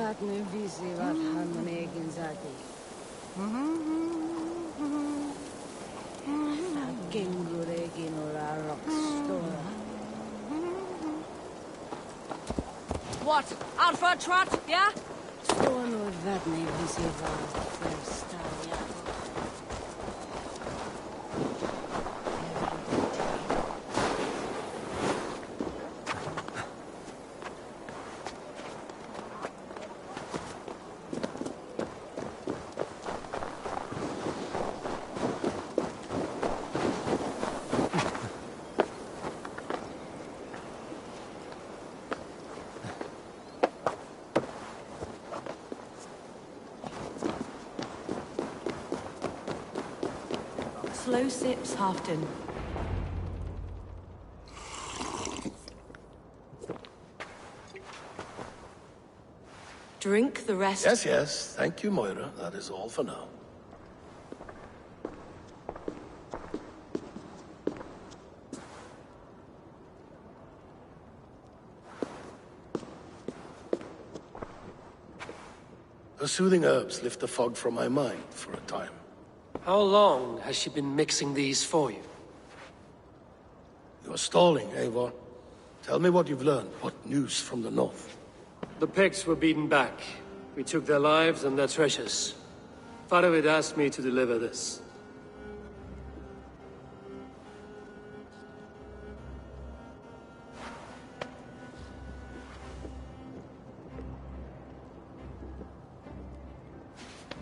vatne visi vad han egen zati. Genguregin ora rockstora. What? Out for a trot, yeah? Storno vatne visi vad första jag. Slow sips, Halfton. Drink the rest. Yes, yes. Thank you, Moira. That is all for now. The soothing herbs lift the fog from my mind for a time. How long has she been mixing these for you? You're stalling, Eivor. Tell me what you've learned. What news from the north? The Picts were beaten back. We took their lives and their treasures. Faravid asked me to deliver this.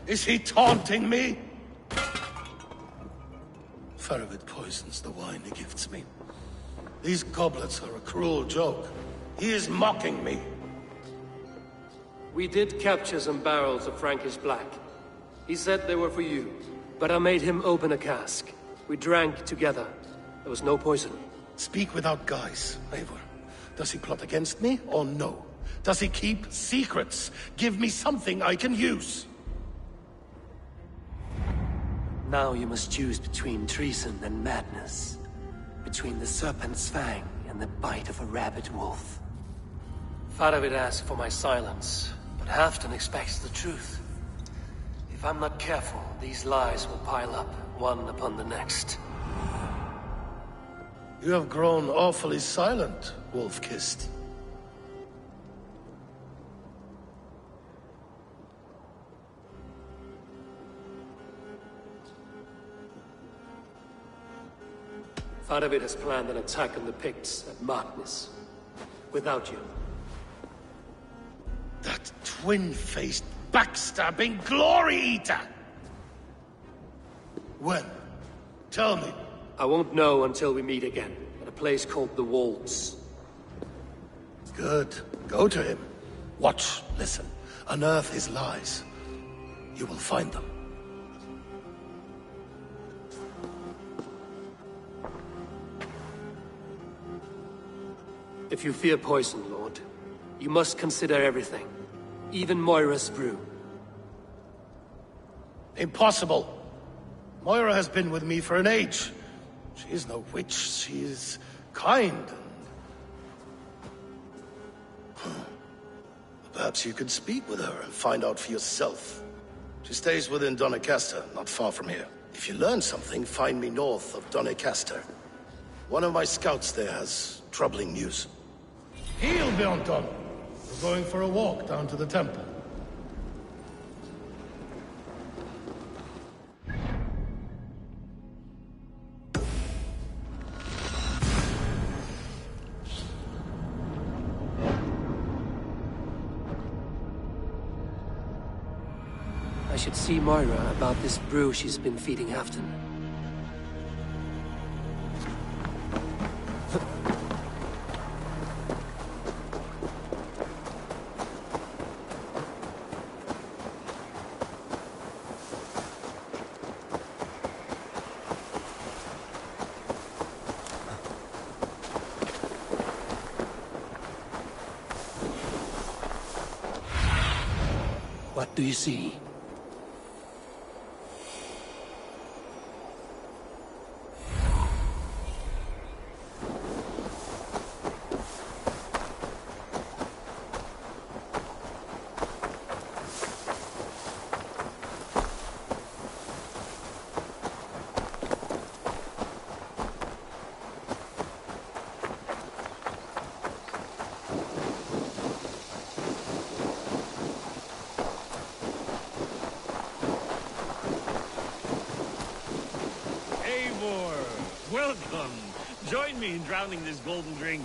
Is he taunting me? Faravid poisons the wine he gifts me. These goblets are a cruel joke. He is mocking me. We did capture some barrels of Frankish Black. He said they were for you, but I made him open a cask. We drank together. There was no poison. Speak without guise, Eivor. Does he plot against me or no? Does he keep secrets? Give me something I can use. Now you must choose between treason and madness. Between the serpent's fang and the bite of a rabid wolf. Faravid asked for my silence, but Halfton expects the truth. If I'm not careful, these lies will pile up, one upon the next. You have grown awfully silent, wolf-kissed. Faravid has planned an attack on the Picts at Markness. Without you. That twin-faced, backstabbing glory-eater! When? Tell me. I won't know until we meet again, at a place called the Wolds. Good. Go to him. Watch, listen. Unearth his lies. You will find them. If you fear poison, Lord, you must consider everything. Even Moira's brew. Impossible. Moira has been with me for an age. She is no witch. She is kind. Perhaps you could speak with her and find out for yourself. She stays within Doncaster, not far from here. If you learn something, find me north of Doncaster. One of my scouts there has troubling news. Heal, Bjornton! We're going for a walk down to the temple. I should see Moira about this brew she's been feeding Halfton. What do you see? Come, join me in drowning this golden drink.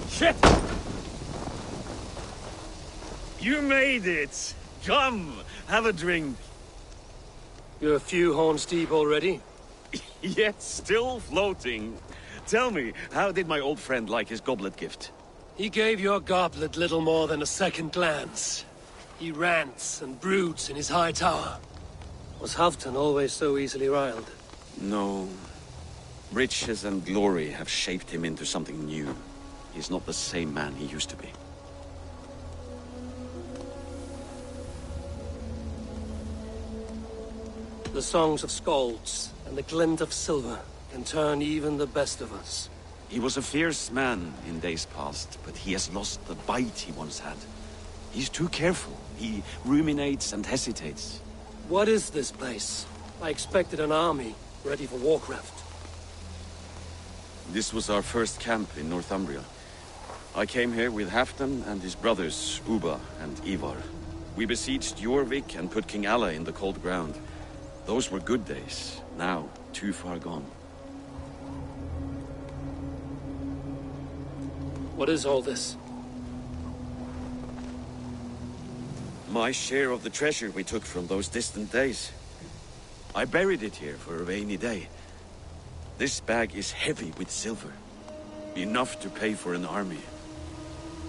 Shit! You made it! Come, have a drink. You're a few horns deep already? Yet still floating. Tell me, how did my old friend like his goblet gift? He gave your goblet little more than a second glance. He rants and broods in his high tower. Was Halfton always so easily riled? No. Riches and glory have shaped him into something new. He's not the same man he used to be. The songs of skalds and the glint of silver can turn even the best of us. He was a fierce man in days past, but he has lost the bite he once had. He's too careful. He ruminates and hesitates. What is this place? I expected an army ready for Warcraft. This was our first camp in Northumbria. I came here with Halfdan and his brothers, Ubba and Ivar. We besieged Jorvik and put King Alla in the cold ground. Those were good days, now too far gone. What is all this? My share of the treasure we took from those distant days. I buried it here for a rainy day. This bag is heavy with silver. Enough to pay for an army.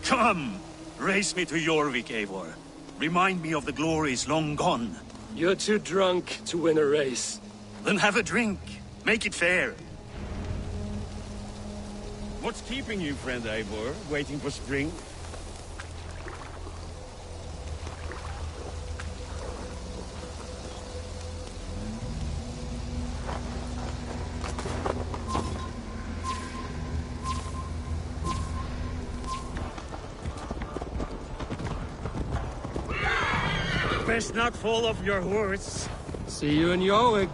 Come! Race me to Jorvik, Eivor. Remind me of the glories long gone. You're too drunk to win a race. Then have a drink. Make it fair. What's keeping you, friend Eivor? Waiting for spring? Best not fall off your horse. See you in Jorvik.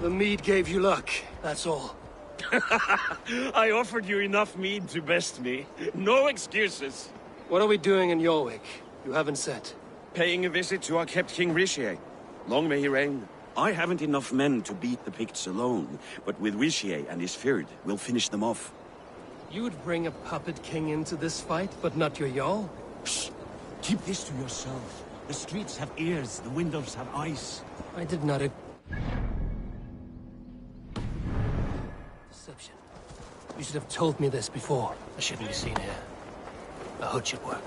The mead gave you luck, that's all. I offered you enough mead to best me. No excuses. What are we doing in Jorvik? You haven't said. Paying a visit to our kept King Rishi. Long may he reign. I haven't enough men to beat the Picts alone, but with Rishi and his Fyrd, we'll finish them off. You would bring a puppet king into this fight, but not your Jarl? Shh! Keep this to yourself. The streets have ears, the windows have eyes. I did not... Deception. You should have told me this before. I shouldn't be seen here. A hood should work.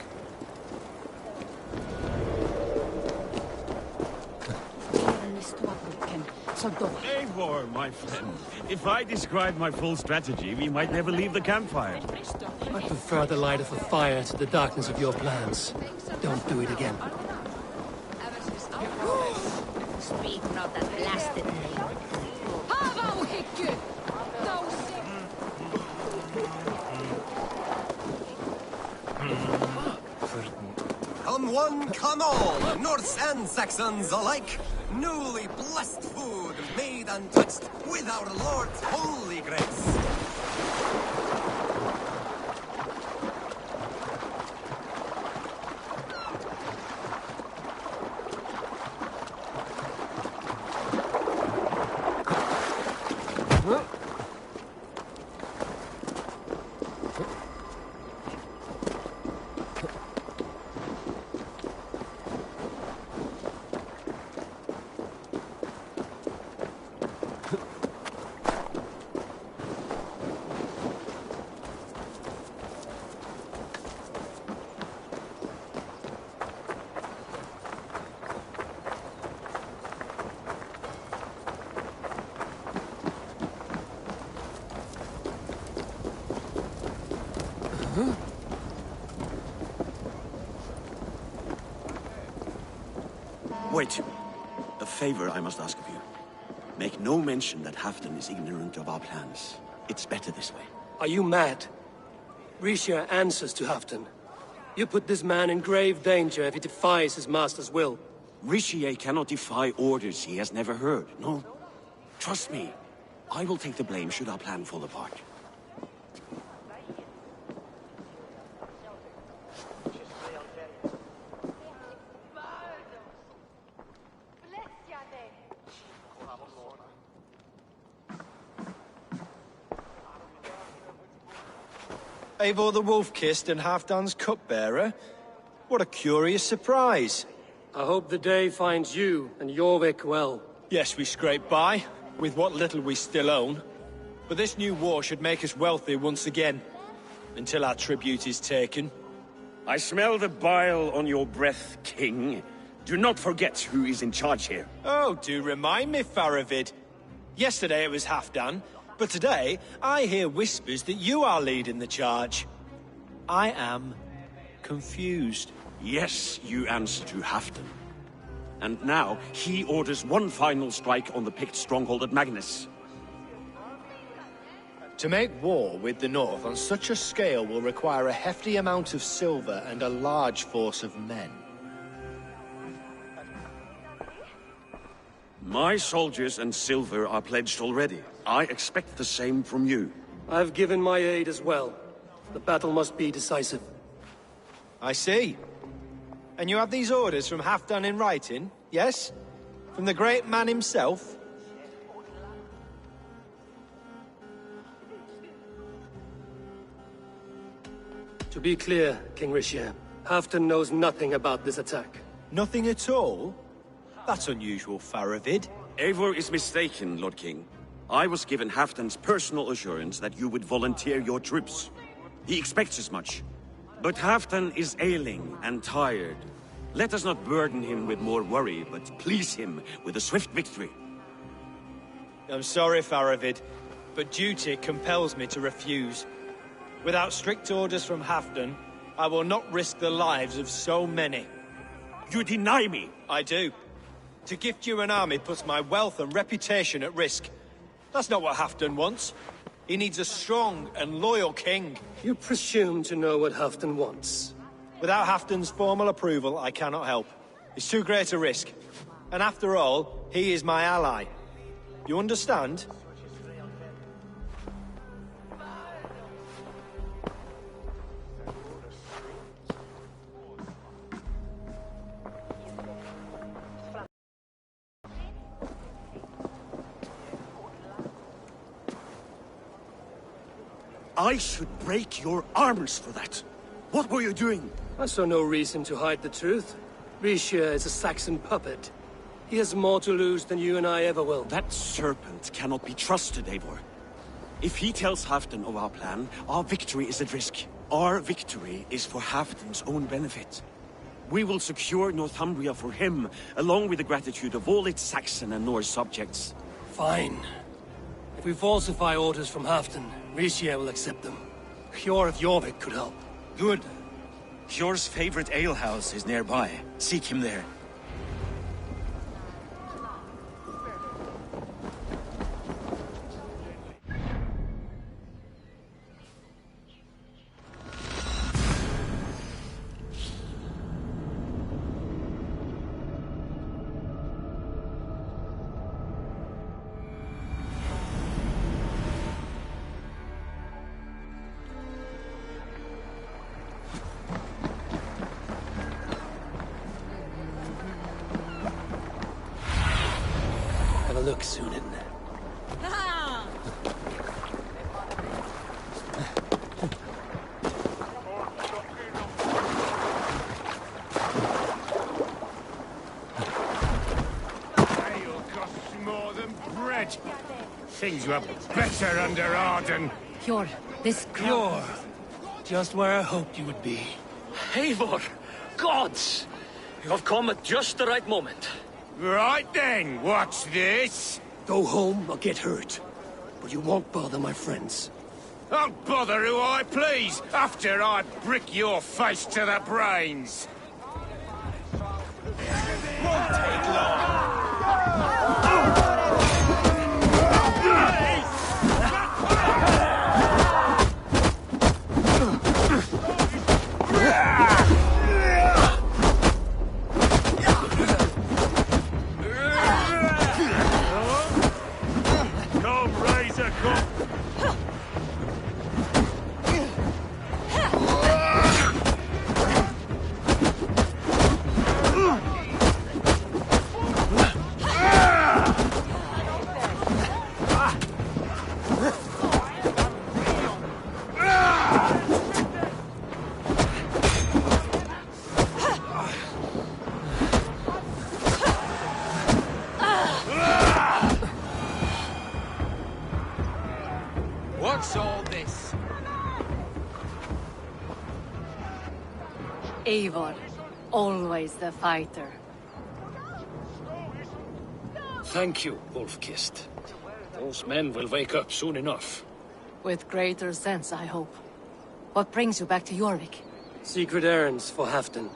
Eivor, my friend. If I described my full strategy, we might never leave the campfire. I prefer the light of a fire to the darkness of your plans. Don't do it again. Not that blasted name. Hava hiccu! Come one, come all, Norse and Saxons alike. Newly blessed food, made untouched with our Lord's holy grace. Wait. A favor I must ask of you. Make no mention that Halfdan is ignorant of our plans. It's better this way. Are you mad? Risha answers to Halfdan. You put this man in grave danger if he defies his master's will. Rishi cannot defy orders he has never heard. No. Trust me. I will take the blame should our plan fall apart. Eivor the Wolf-Kissed and Halfdan's cupbearer? What a curious surprise. I hope the day finds you and Jorvik well. Yes, we scrape by, with what little we still own. But this new war should make us wealthy once again, until our tribute is taken. I smell the bile on your breath, King. Do not forget who is in charge here. Oh, do remind me, Faravid. Yesterday it was Halfdan, but today I hear whispers that you are leading the charge. I am confused. Yes, you answer to Halfdan. And now, he orders one final strike on the Pict stronghold at Magnus. To make war with the North on such a scale will require a hefty amount of silver and a large force of men. My soldiers and silver are pledged already. I expect the same from you. I've given my aid as well. The battle must be decisive. I see. And you have these orders from Halfdan in writing, yes? From the great man himself? To be clear, King Risha, Halfdan knows nothing about this attack. Nothing at all? That's unusual, Faravid. Eivor is mistaken, Lord King. I was given Halfdan's personal assurance that you would volunteer your troops. He expects as much. But Halfdan is ailing and tired. Let us not burden him with more worry, but please him with a swift victory. I'm sorry, Faravid, but duty compels me to refuse. Without strict orders from Halfdan, I will not risk the lives of so many. You deny me! I do. To gift you an army puts my wealth and reputation at risk. That's not what Halfdan wants. He needs a strong and loyal king. You presume to know what Halfdan wants. Without Halfdan's formal approval, I cannot help. It's too great a risk. And after all, he is my ally. You understand? I should break your arms for that. What were you doing? I saw no reason to hide the truth. Risha is a Saxon puppet. He has more to lose than you and I ever will. That serpent cannot be trusted, Eivor. If he tells Halfdan of our plan, our victory is at risk. Our victory is for Halfdan's own benefit. We will secure Northumbria for him, along with the gratitude of all its Saxon and Norse subjects. Fine. If we falsify orders from Halfdan, Risha will accept them. Hjor of Jorvik could help. Good. Hjor's favorite alehouse is nearby. Seek him there. have a look, Sunan. Ha! Ale costs more than bread. Things were better under Arden. Pure. This You're just where I hoped you would be. Eivor! Gods! You have come at just the right moment. Right then, what's this? Go home or get hurt. But you won't bother my friends. I'll bother who I please, after I brick your face to the brains. Won't take long. Come, raise a cup. What's all this? Eivor. Always the fighter. Thank you, Wolf-Kissed. Those men will wake up soon enough. With greater sense, I hope. What brings you back to Jorvik? Secret errands for Halfdan.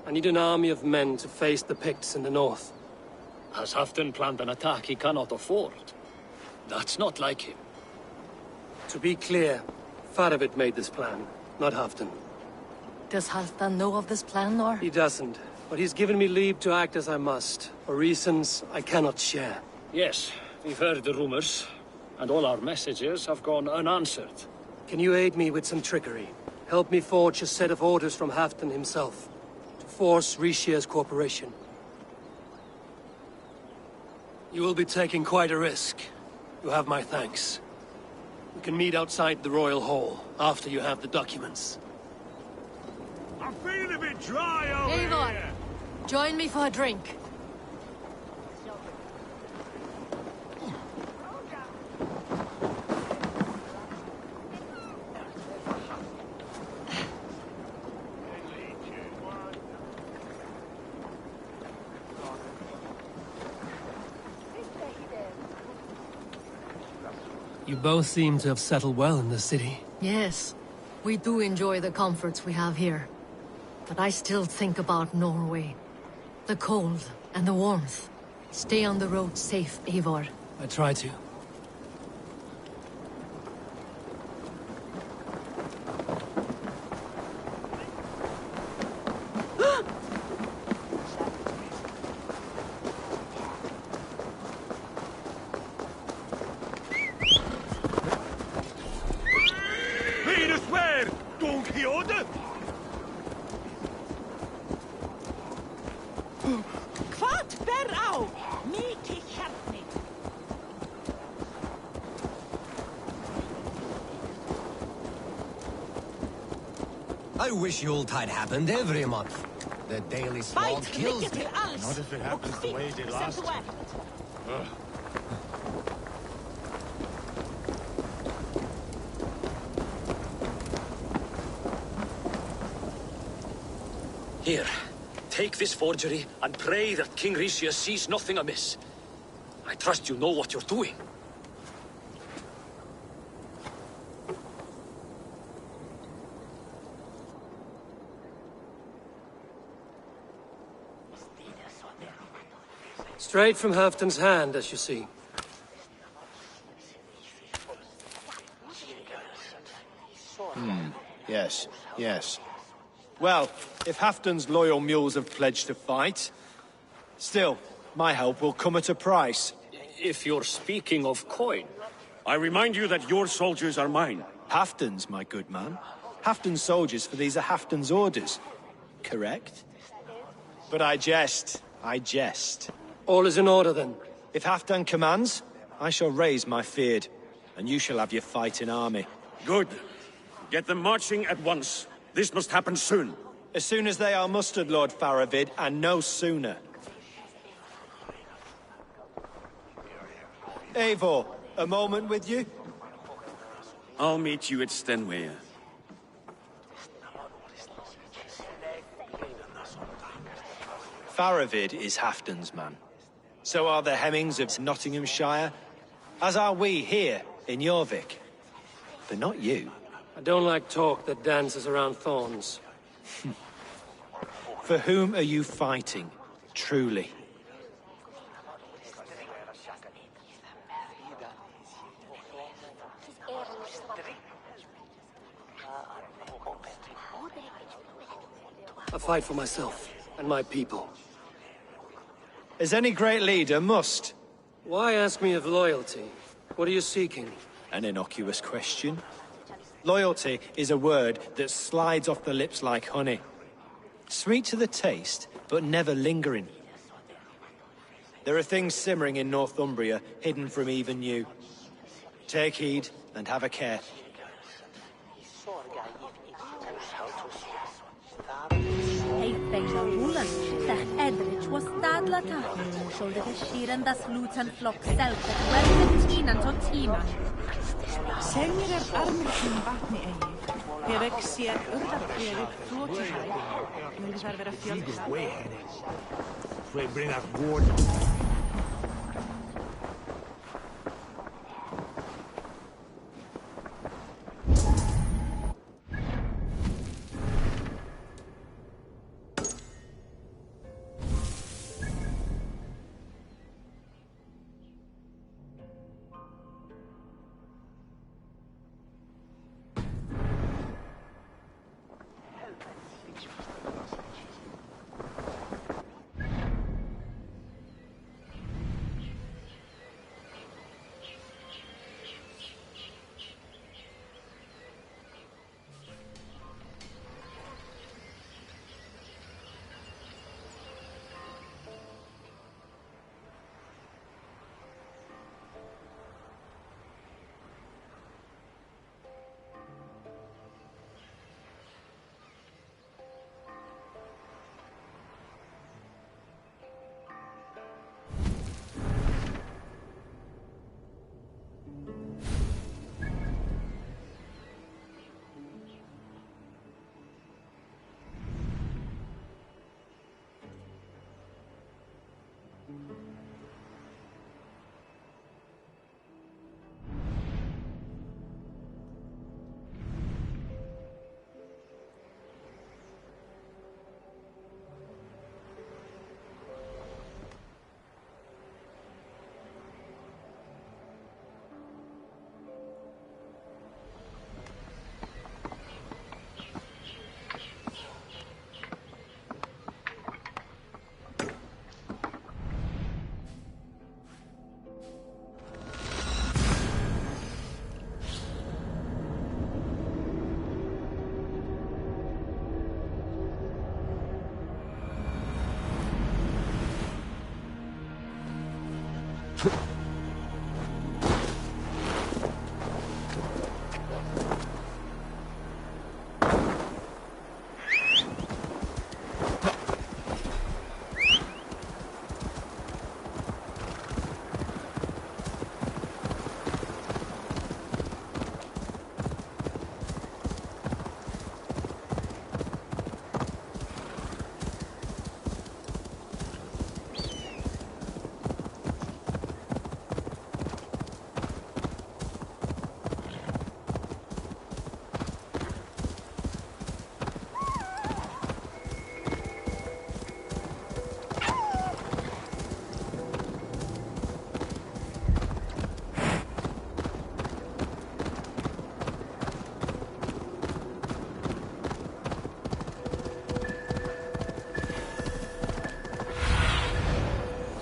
I need an army of men to face the Picts in the north. Has Halfdan planned an attack he cannot afford? That's not like him. To be clear, Faravid made this plan, not Halfdan. Does Halfdan know of this plan, or? He doesn't, but he's given me leave to act as I must, for reasons I cannot share. Yes, we've heard the rumors, and all our messages have gone unanswered. Can you aid me with some trickery? Help me forge a set of orders from Halfdan himself, to force Rishia's cooperation. You will be taking quite a risk. You have my thanks. We can meet outside the Royal Hall, after you have the documents. I'm feeling a bit dry over Eivor, here. join me for a drink. You both seem to have settled well in the city. Yes, we do enjoy the comforts we have here. But I still think about Norway. The cold and the warmth. Stay on the road safe, Eivor. I try to. Linus where? Don Quixote? Kvart ber á! Mikið hjarni! I wish Yuletide happened every month. The daily slog Bæt kills ligger me. til alls! Not if it happens the way it did last. Sem þú ert. Here, take this forgery and pray that King Rishia sees nothing amiss. I trust you know what you're doing. Straight from Halfdan's hand, as you see. Yes, yes. Well, if Halfdan's loyal mules have pledged to fight, still, my help will come at a price. If you're speaking of coin. I remind you that your soldiers are mine. Halfdan's, my good man. Halfdan's soldiers, for these are Halfdan's orders. Correct? But I jest. I jest. All is in order, then. If Halfdan commands, I shall raise my Fyrd, and you shall have your fighting army. Good. Get them marching at once. This must happen soon. As soon as they are mustered, Lord Faravid, and no sooner. Eivor, a moment with you? I'll meet you at Stenway. Faravid is Halfdan's man. So are the Hemmings of Nottinghamshire, as are we here in Jorvik. But not you. I don't like talk that dances around thorns. For whom are you fighting, truly? I fight for myself and my people. As any great leader must. Why ask me of loyalty? What are you seeking? An innocuous question. Loyalty is a word that slides off the lips like honey. Sweet to the taste, but never lingering. There are things simmering in Northumbria, hidden from even you. Take heed, and have a care. Edrich was stadla ta. Shoulder the sheeran das lutan flock self that well the teen and totima. Senir armur sin vatni eigi. Hefek sér urðar fyrir flóti hæð. Munu þar vera fjölda. They bring us water.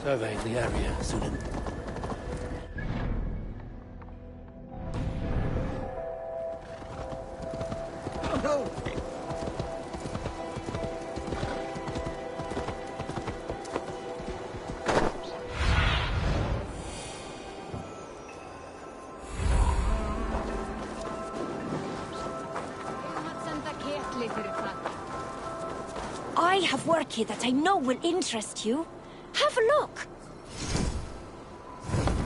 Surveying the area, Sunan. Oh no! have work here that I know will interest you. Have a look.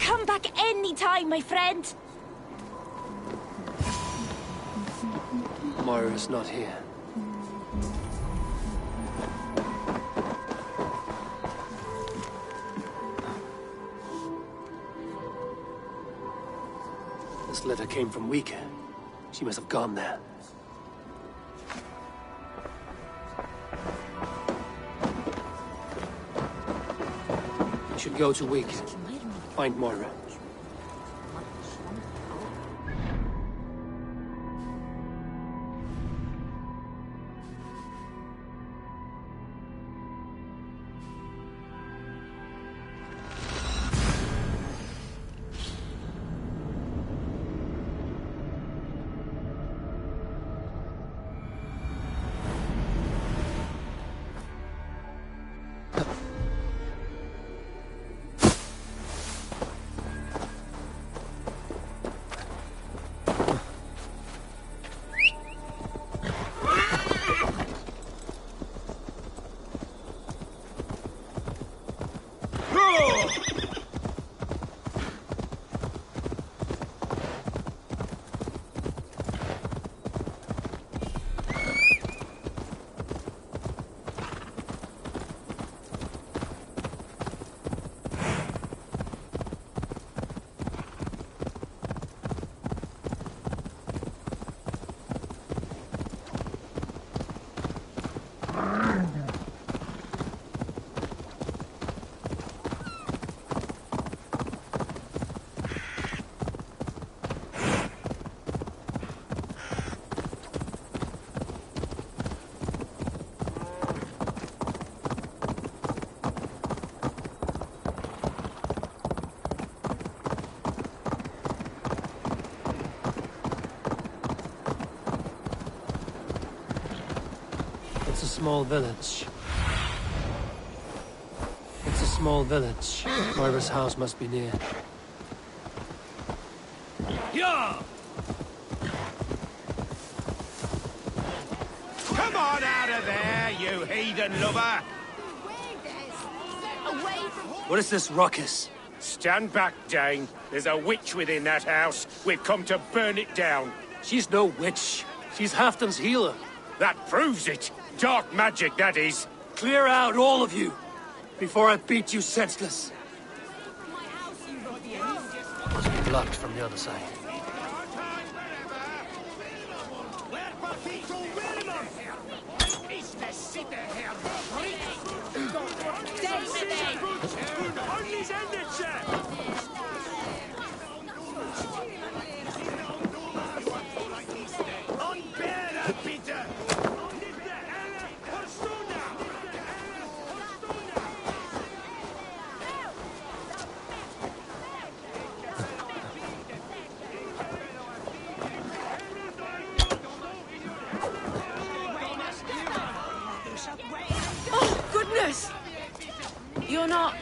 Come back any time, my friend. Moira's not here. This letter came from Wika. She must have gone there. We should go to Wika. Find Moira. It's a small village. It's a small village. Moira's house must be near. Yeah! Come on out of there, you heathen lover! What is this ruckus? Stand back, Dane. There's a witch within that house. We've come to burn it down. She's no witch. She's Halfdan's healer. That proves it. Dark magic, that is. Clear out, all of you, before I beat you senseless. She's blocked from the other side. You're not...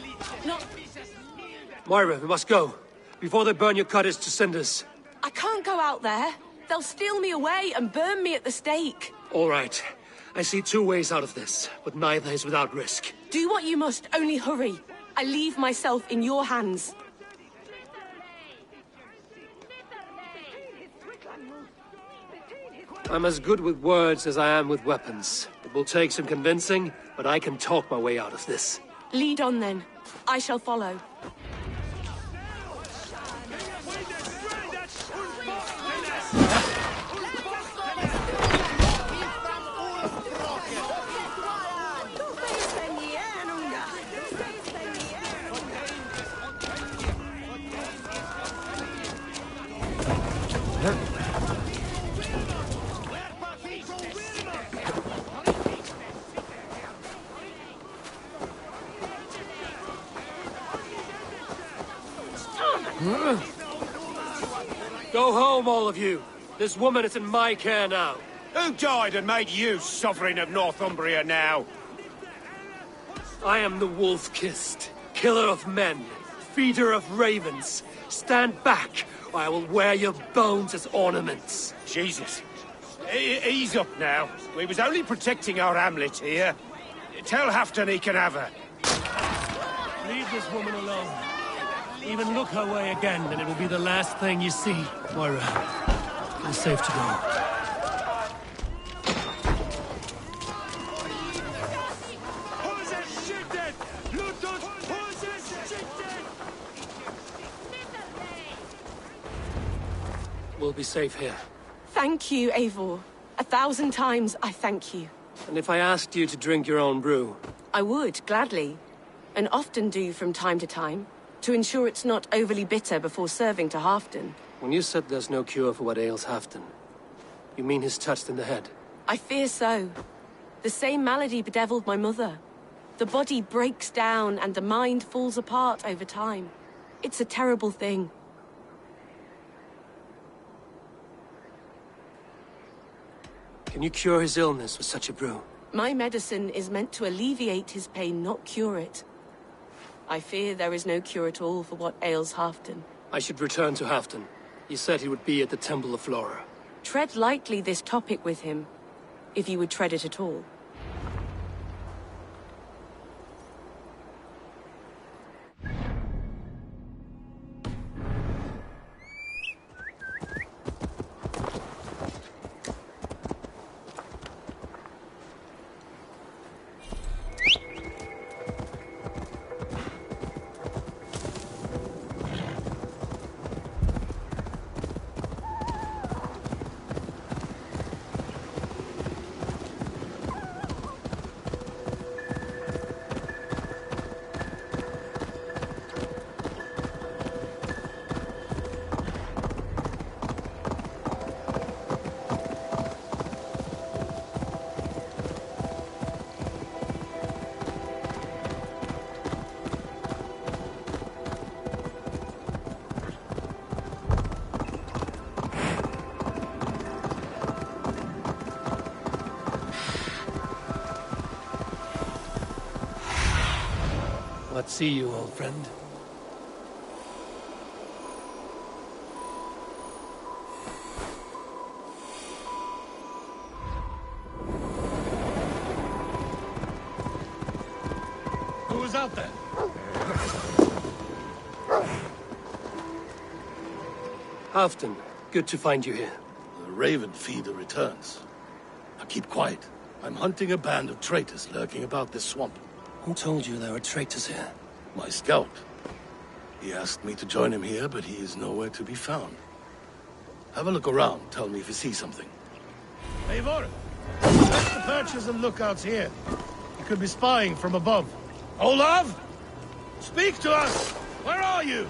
Moira, we must go, before they burn your cottage to cinders. I can't go out there. They'll steal me away and burn me at the stake. All right. I see two ways out of this, but neither is without risk. Do what you must, only hurry. I leave myself in your hands. I'm as good with words as I am with weapons. It will take some convincing, but I can talk my way out of this. Lead on then. I shall follow. Go home, all of you. This woman is in my care now. Who died and made you sovereign of Northumbria now? I am the wolf-kissed, killer of men, feeder of ravens. Stand back, or I will wear your bones as ornaments. Jesus. Ease up now. We was only protecting our hamlet here. Tell Halfton he can have her. Leave this woman alone. Even look her way again, and it will be the last thing you see. Moira, you're safe to go. We'll be safe here. Thank you, Eivor. 1,000 times I thank you. And if I asked you to drink your own brew? I would, gladly. And often do from time to time, to ensure it's not overly bitter before serving to Halfton. When you said there's no cure for what ails Halfton, you mean he's touched in the head? I fear so. The same malady bedeviled my mother. The body breaks down and the mind falls apart over time. It's a terrible thing. Can you cure his illness with such a brew? My medicine is meant to alleviate his pain, not cure it. I fear there is no cure at all for what ails Halfton. I should return to Halfton. He said he would be at the Temple of Flora. Tread lightly this topic with him, if you would tread it at all. Let's see you, old friend. Who was out there? Halfton, good to find you here. The Raven feeder returns. Now keep quiet. I'm hunting a band of traitors lurking about this swamp. Who told you there were traitors here? My scout. He asked me to join him here, but he is nowhere to be found. Have a look around. Tell me if you see something. Eivor! Check the perches and lookouts here. He could be spying from above. Olav! Speak to us! Where are you?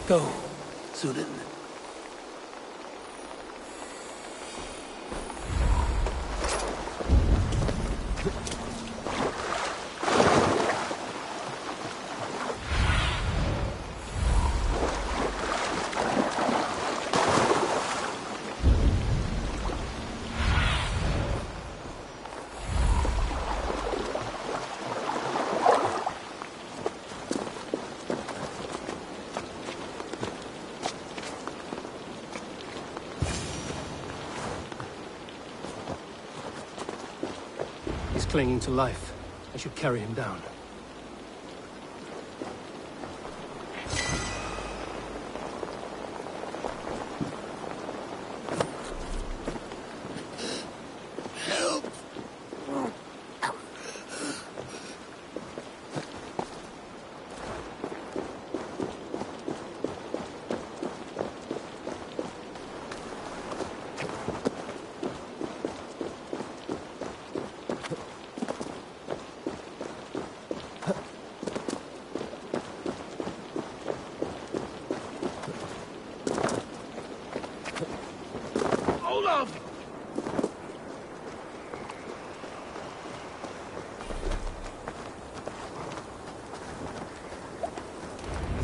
Go, Sunan. Clinging to life. I should carry him down.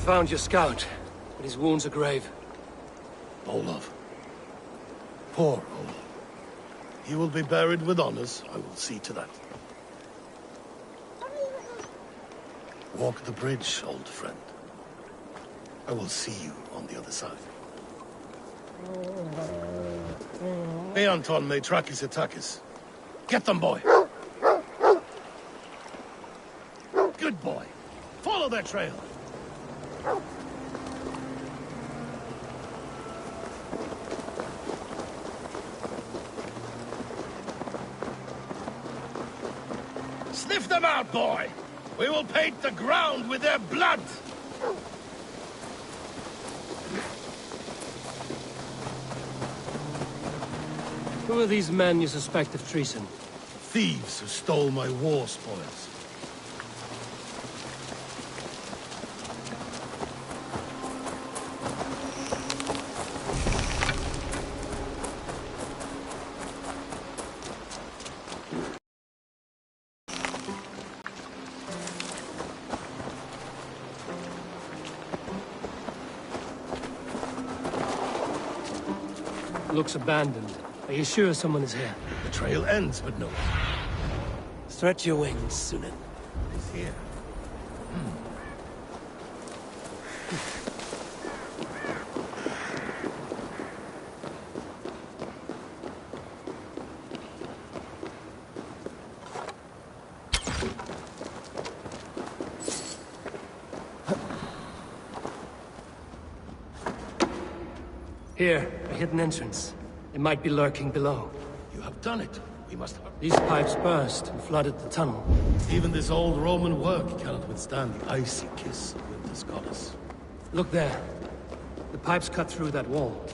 Found your scout, but his wounds are grave. Olaf. Poor Olaf. He will be buried with honors. I will see to that. Walk the bridge, old friend. I will see you on the other side. Beanton me Trakis Atakis. Get them, boy! Good boy. Follow their trail. Sniff them out, boy! We will paint the ground with their blood! Who are these men you suspect of treason? Thieves who stole my war spoils. Looks abandoned. Are you sure someone is here? The trail ends, but no. Stretch your wings, Sunan. He's here. Here, a hidden entrance. It might be lurking below. You have done it. We must... These pipes burst and flooded the tunnel. Even this old Roman work cannot withstand the icy kiss of winter's goddess. Look there. The pipes cut through that wall.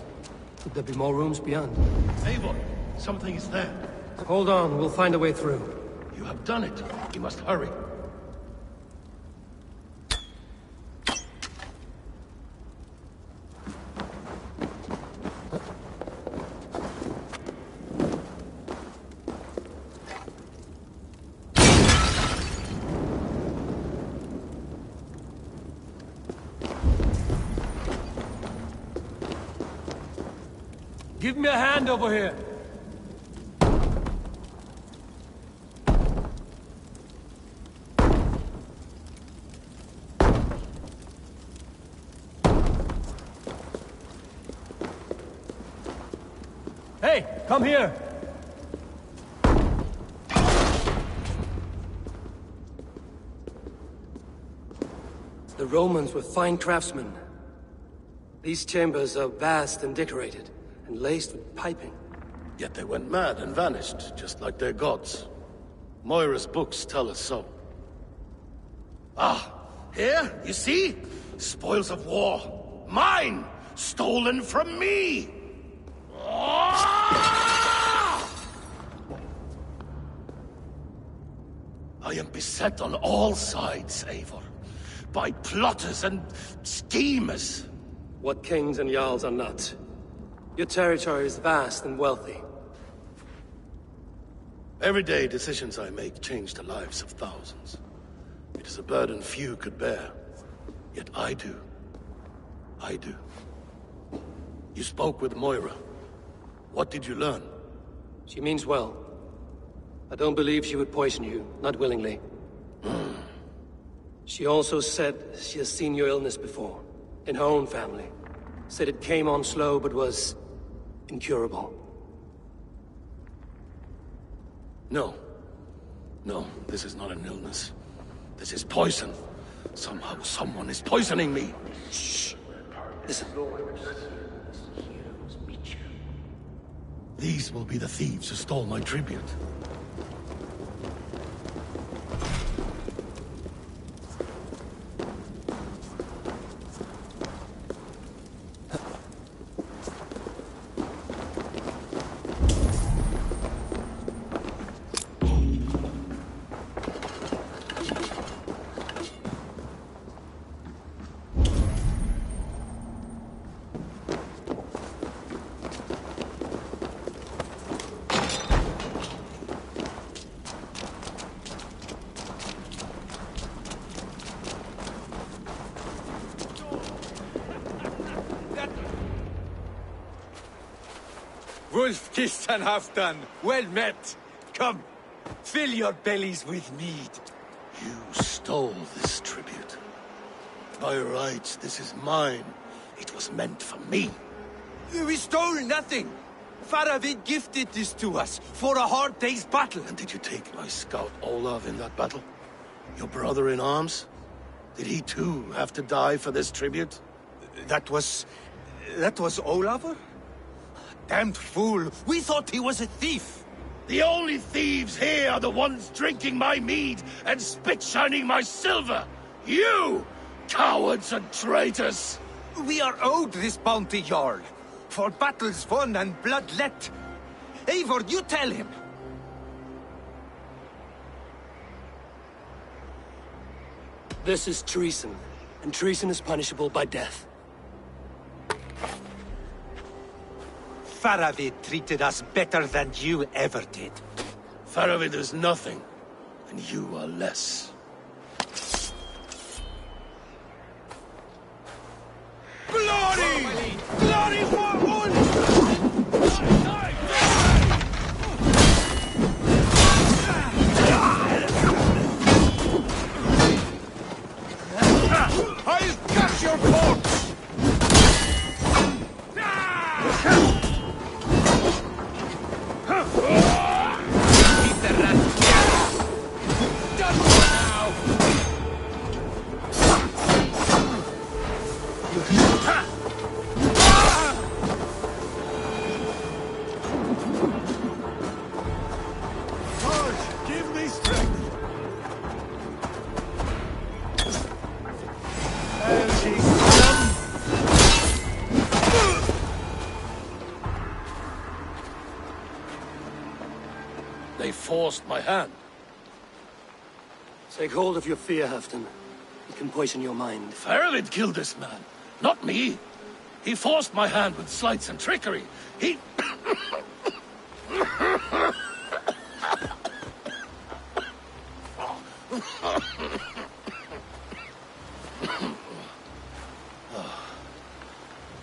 Could there be more rooms beyond? Eivor, something is there. Hold on, we'll find a way through. You have done it. We must hurry. Give me a hand over here! Hey, come here! The Romans were fine craftsmen. These chambers are vast and decorated, and laced with piping. Yet they went mad and vanished, just like their gods. Moira's books tell us so. Ah, here, you see? Spoils of war. Mine! Stolen from me! Ah! I am beset on all sides, Eivor. By plotters and schemers. What kings and jarls are not. Your territory is vast and wealthy. Everyday decisions I make change the lives of thousands. It is a burden few could bear. Yet I do. I do. You spoke with Moira. What did you learn? She means well. I don't believe she would poison you, not willingly. She also said she has seen your illness before, in her own family. Said it came on slow, but was incurable. No. No, this is not an illness. This is poison. Somehow, someone is poisoning me. Shh. Listen. These will be the thieves who stole my tribute. Wolf kissed and half done. Well met. Come, fill your bellies with mead. You stole this tribute. By rights, this is mine. It was meant for me. We stole nothing. Faravid gifted this to us for a hard day's battle. And did you take my scout Olav in that battle? Your brother in arms? Did he too have to die for this tribute? That was Olav? Damned fool. We thought he was a thief. The only thieves here are the ones drinking my mead and spit-shining my silver. You! Cowards and traitors! We are owed this bounty, Jarl. For battles won and blood let. Eivor, you tell him. This is treason, and treason is punishable by death. Faravid treated us better than you ever did. Faravid is nothing, and you are less. Glory! Glory for all! I'll catch your corpse! Keep the rat. Done now! Give me strength! They forced my hand. Take hold of your fear, Halfdan. It can poison your mind. Faravid killed this man, not me. He forced my hand with sleights and trickery. He...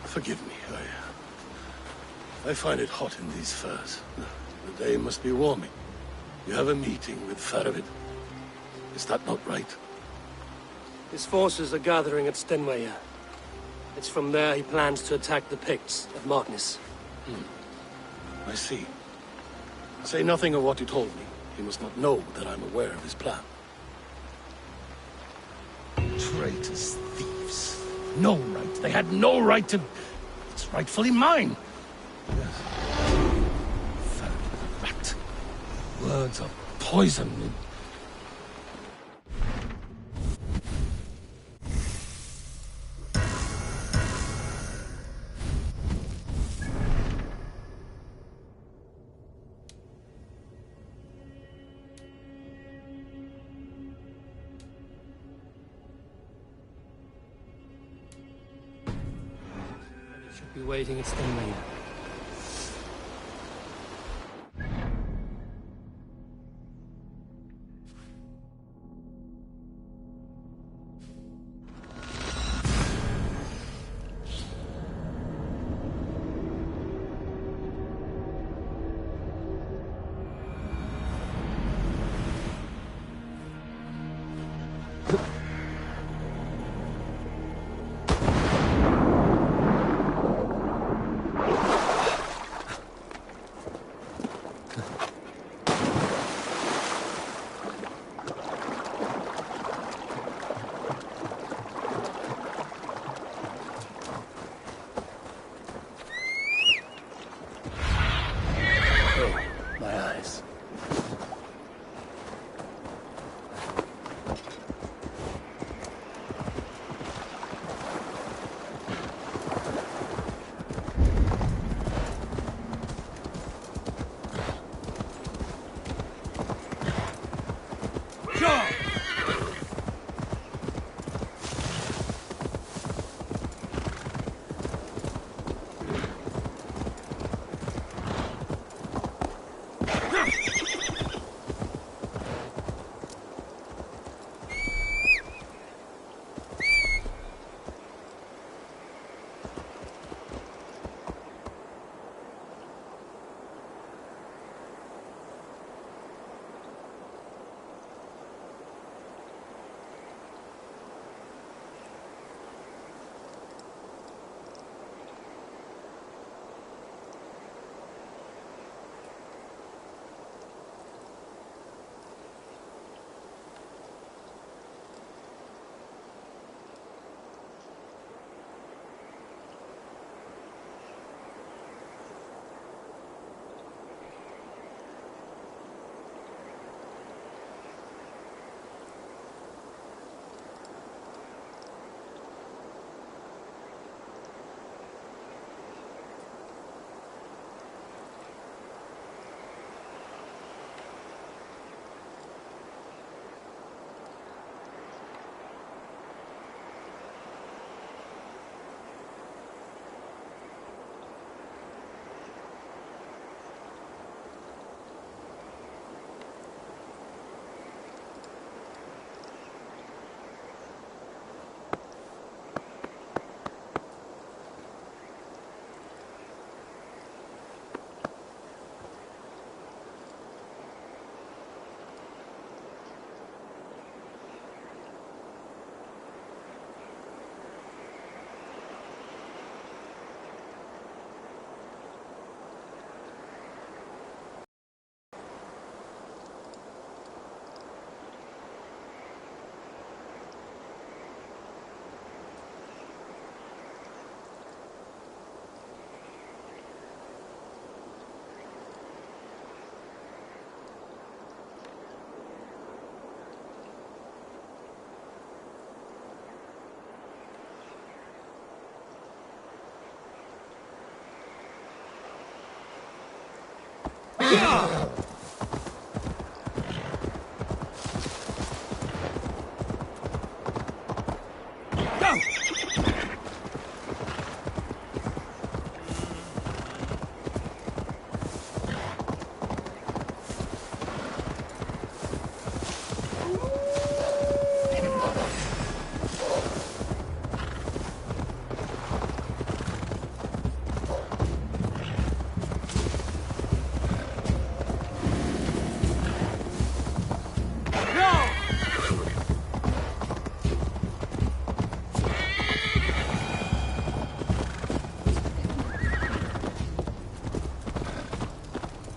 Forgive me, I find it hot in these furs. The day must be warming. You have a meeting with Faravid. Is that not right? His forces are gathering at Stenwaya. It's from there he plans to attack the Picts at Magnus. I see. Say nothing of what you told me. He must not know that I'm aware of his plan. Traitors, thieves. No right. They had no right to... It's rightfully mine. Yes. Faravid the rat. Words are poison. Be waiting at Stenwaya.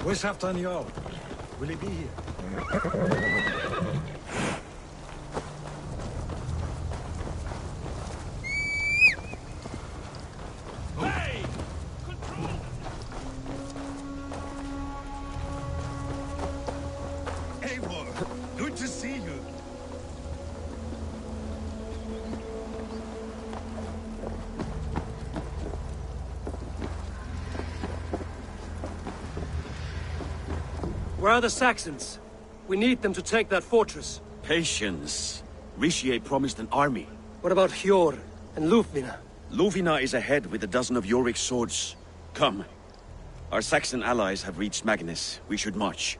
Where's Halfdan Jarl? Will he be here? Hey! Control! Eivor, good to see you. Where are the Saxons? We need them to take that fortress. Patience. Richier promised an army. What about Hjor and Lufvina? Lufvina is ahead with a dozen of Jorvik's swords. Come. Our Saxon allies have reached Magnus. We should march.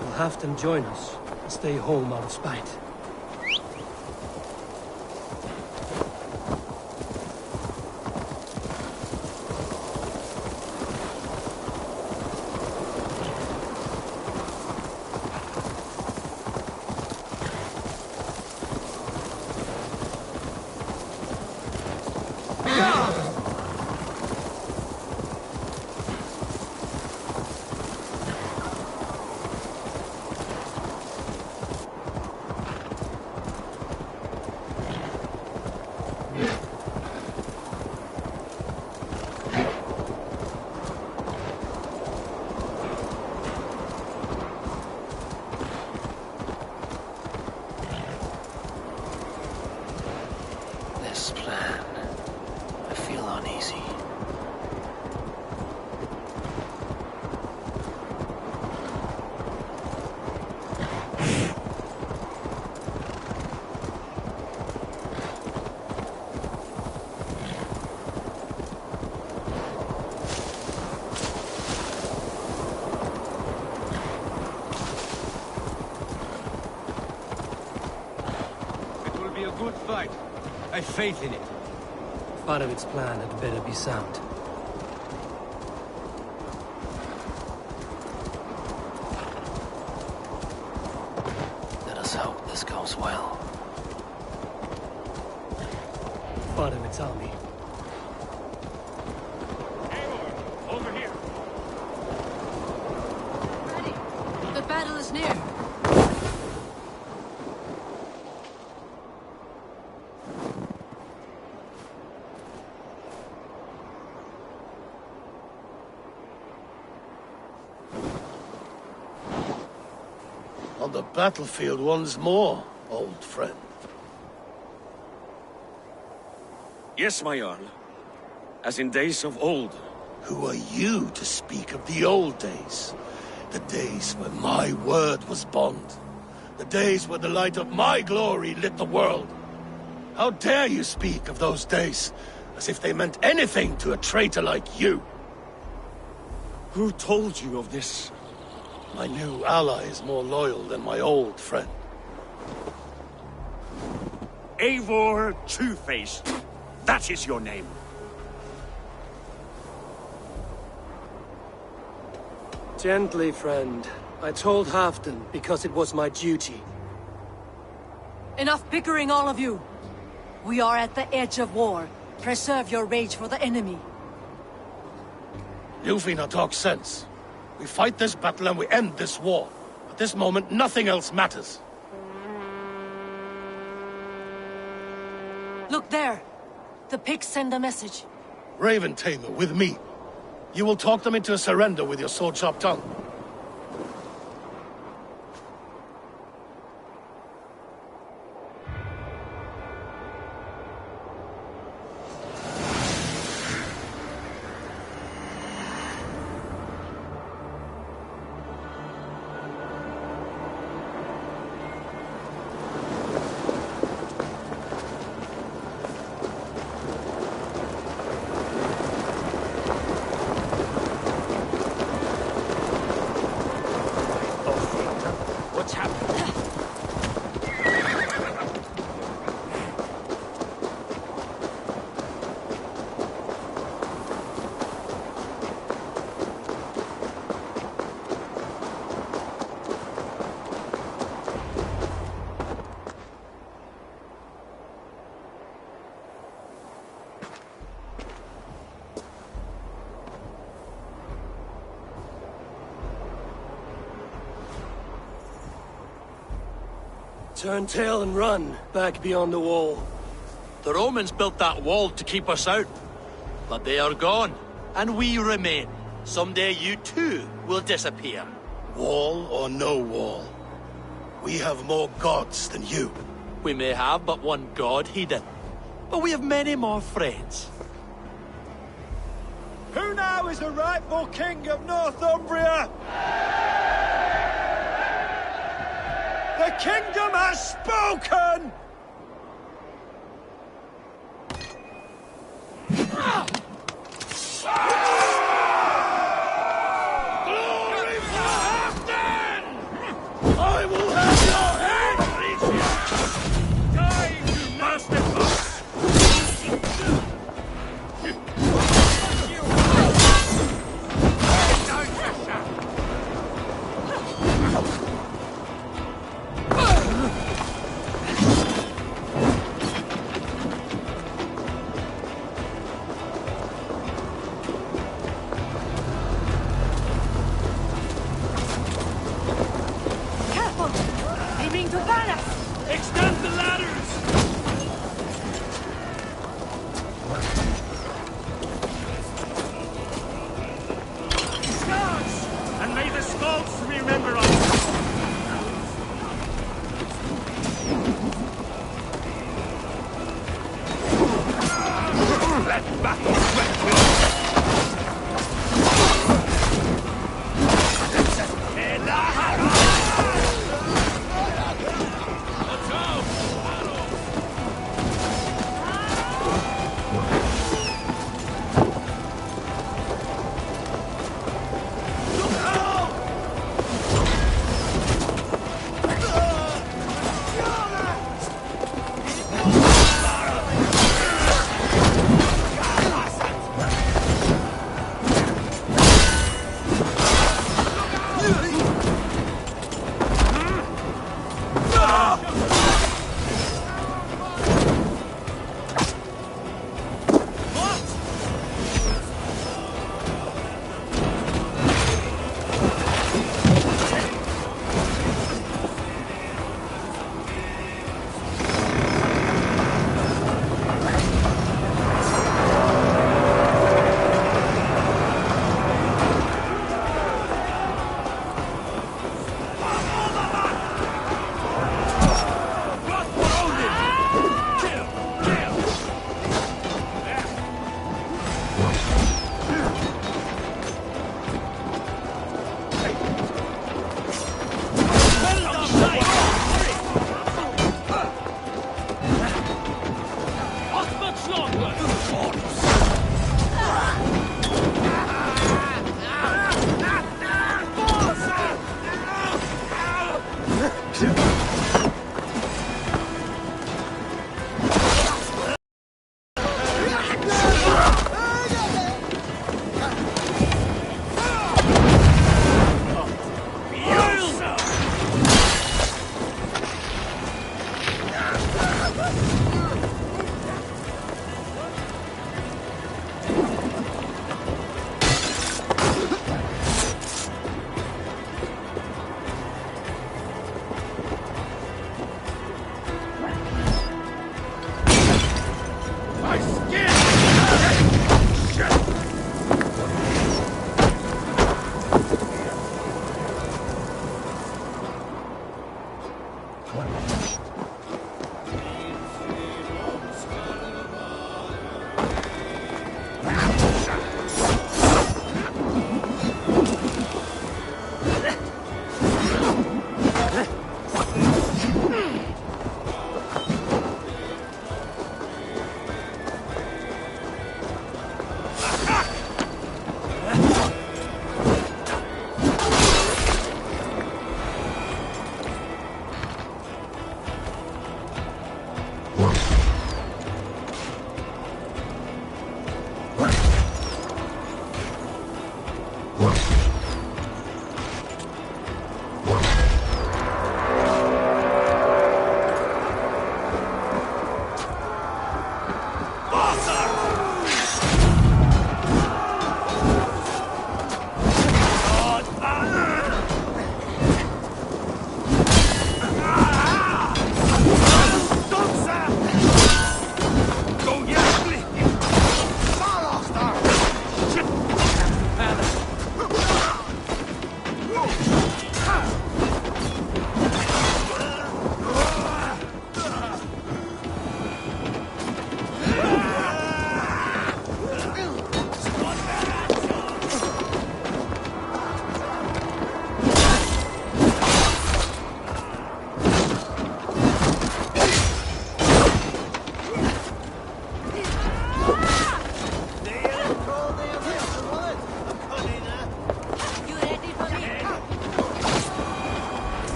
We'll have them join us and stay home out of spite. This plan. I feel uneasy. It will be a good fight. I have faith in it. Part of its plan had better be sound. Let us hope this goes well. Part of its army. Over here. The battle is near. On the battlefield once more, old friend. Yes, my Jarl. As in days of old. Who are you to speak of the old days? The days when my word was bond. The days where the light of my glory lit the world. How dare you speak of those days as if they meant anything to a traitor like you? Who told you of this? My new ally is more loyal than my old friend. Eivor Two-Faced. That is your name. Gently, friend. I told Halfdan because it was my duty. Enough bickering, all of you! We are at the edge of war. Preserve your rage for the enemy. Lufina talks sense. We fight this battle and we end this war. At this moment, nothing else matters. Look there! The pigs send a message. Raven Tamer, with me. You will talk them into a surrender with your sword-sharp tongue. Turn tail and run, back beyond the wall. The Romans built that wall to keep us out. But they are gone, and we remain. Someday you too will disappear. Wall or no wall, we have more gods than you. We may have but one god, Hedon. But we have many more friends. Who now is the rightful king of Northumbria? The kingdom has spoken! Glory for Halfdan! I will have your head, Ricia! Die, you masterfuck! Aiming to burn us! Extend the ladders! Scouts! And may the scouts remember us! Let battle sweat with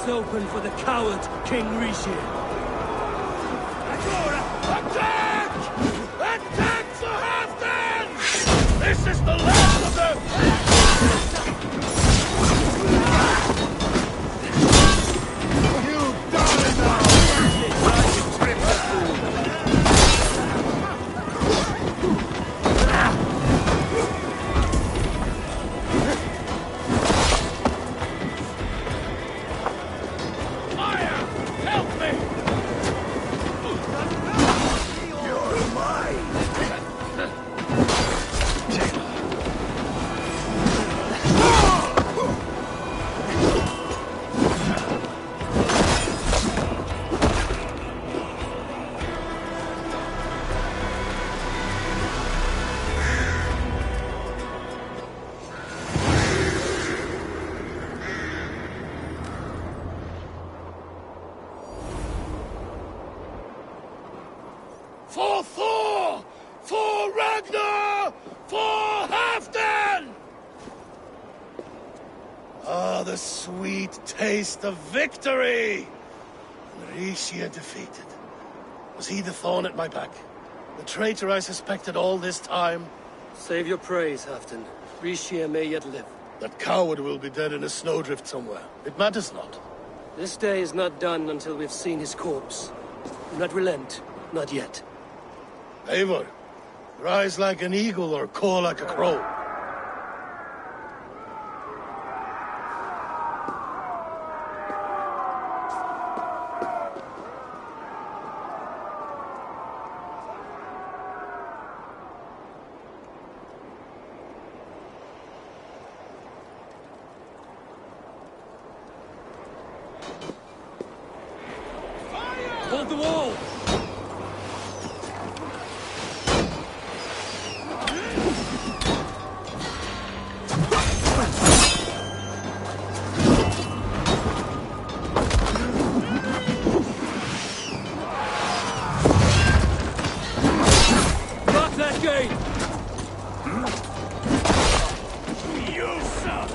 Open for the coward, King Rishi. Attack! Attack for Halfdan! This is the last of them! You die now! For Thor! For Ragnar! For Halfdan! Ah, the sweet taste of victory! Rishia defeated. Was he the thorn at my back? The traitor I suspected all this time? Save your praise, Halfdan. Rishia may yet live. That coward will be dead in a snowdrift somewhere. It matters not. This day is not done until we've seen his corpse. Do not relent. Not yet. Eivor, rise like an eagle or caw like a crow. Hold the wall! Lock that gate! You son!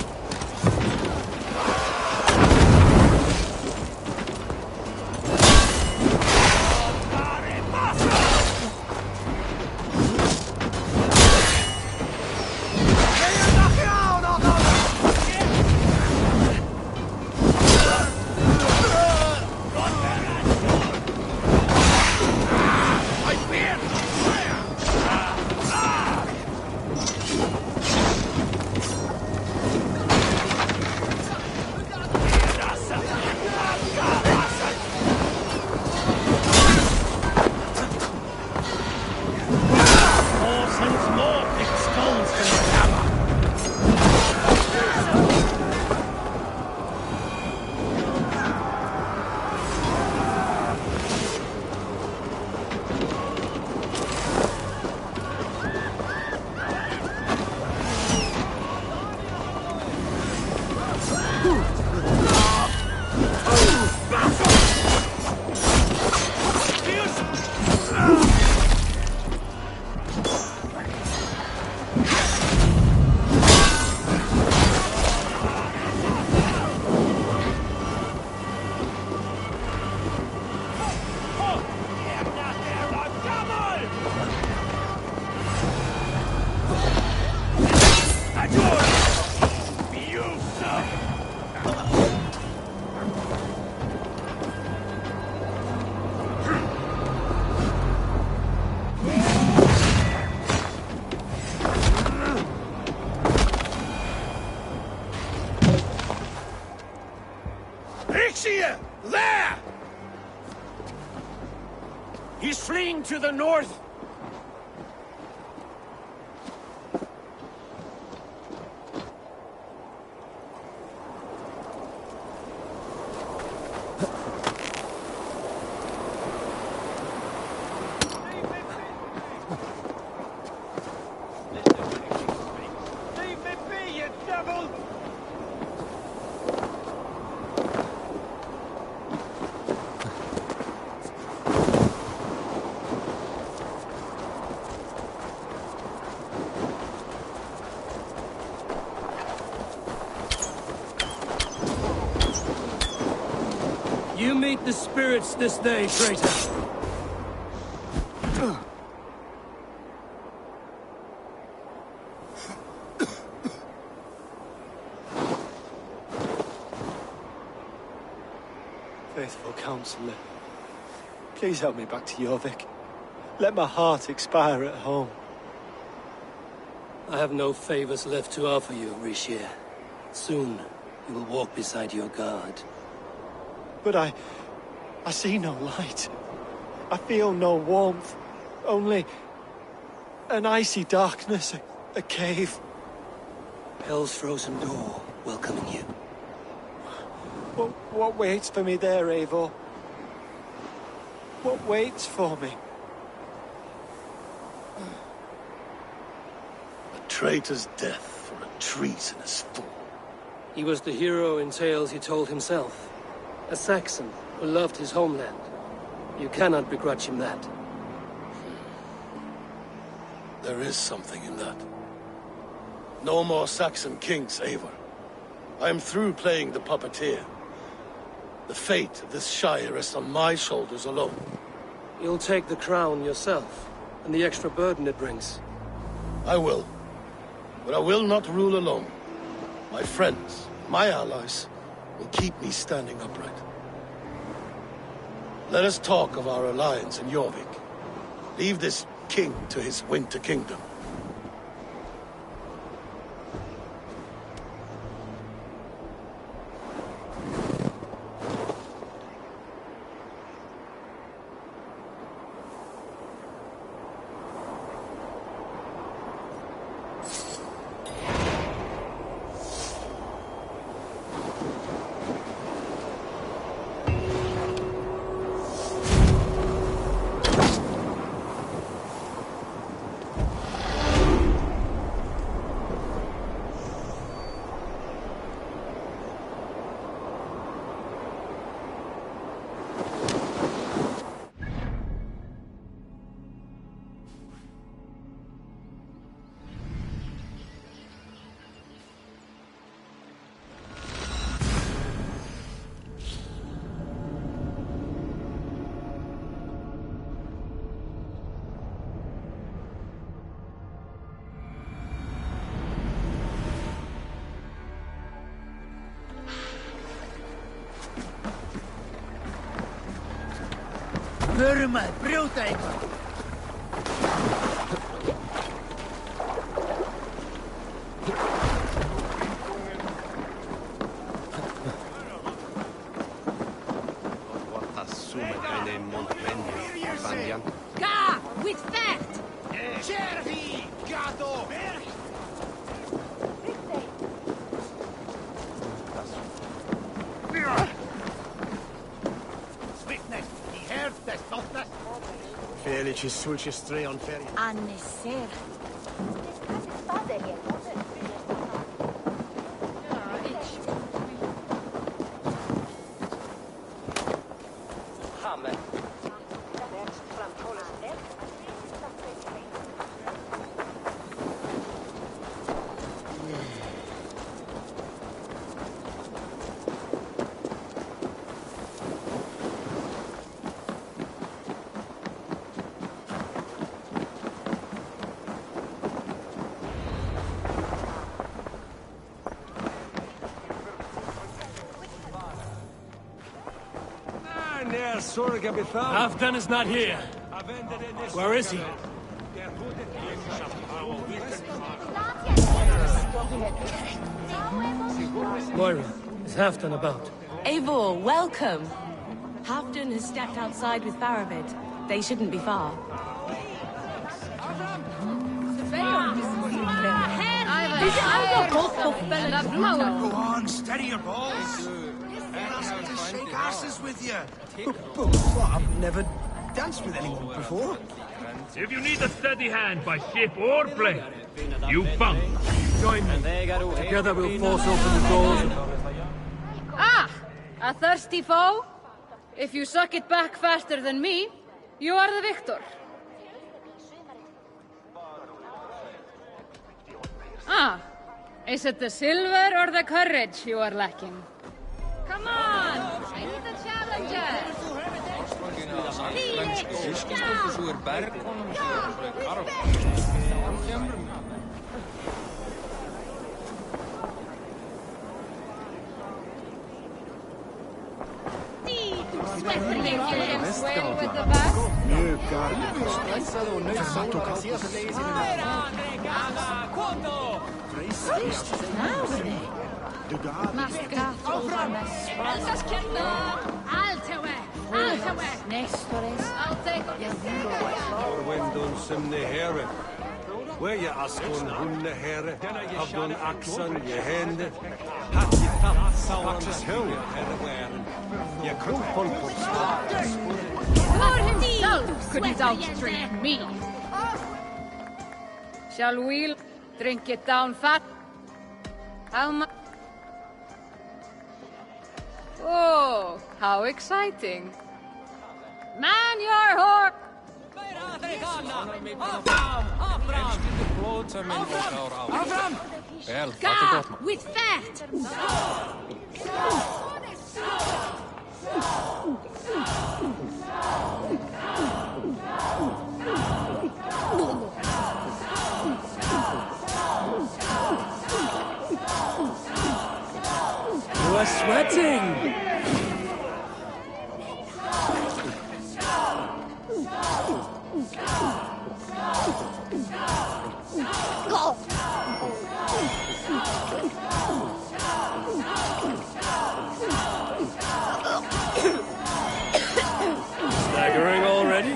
There! He's fleeing to the north! Leave me be, you devil! You meet the spirits this day, traitor. Faithful counselor, please help me back to Jorvik. Let my heart expire at home. I have no favors left to offer you, Rishir. Soon, you will walk beside your god. But I see no light. I feel no warmth. Only an icy darkness, a cave. Hell's frozen door welcoming you. What waits for me there, Eivor? What waits for me? A traitor's death for a treasonous fool. He was the hero in tales he told himself. A Saxon who loved his homeland. You cannot begrudge him that. There is something in that. No more Saxon kings, Eivor. I am through playing the puppeteer. The fate of this Shire rests on my shoulders alone. You'll take the crown yourself, and the extra burden it brings. I will. But I will not rule alone. My friends, my allies, will keep me standing upright. Let us talk of our alliance in Jorvik. Leave this king to his winter kingdom. Burma, brjóta eitthvað! Ga! With fact! Cervi! Gato! Swiftness! He heard the softness! Felici sulci streon ferie. Anneser. Halfdan is not here. Where is he? Moira, is Halfdan about? Eivor, welcome! Halfdan has stepped outside with Faravid. They shouldn't be far. Go on, steady your balls. Shake asses with you. But I've never danced with anyone before. If you need a steady hand by ship or plane, you bunk. Join me. Together we'll force open the doors. Ah! A thirsty foe? If you suck it back faster than me, you are the victor. Ah! Is it the silver or the courage you are lacking? Come on! I need a challenger! With the best? Where you askon hunne herre, have done axan je hände, hat je tatt saxes hung herre wären. Je krumpon på God himself couldn't outdrink me. Shall we drink it down fat? How much? Oh, how exciting. Man your horse! Ga with fat! You are sweating! Staggering already?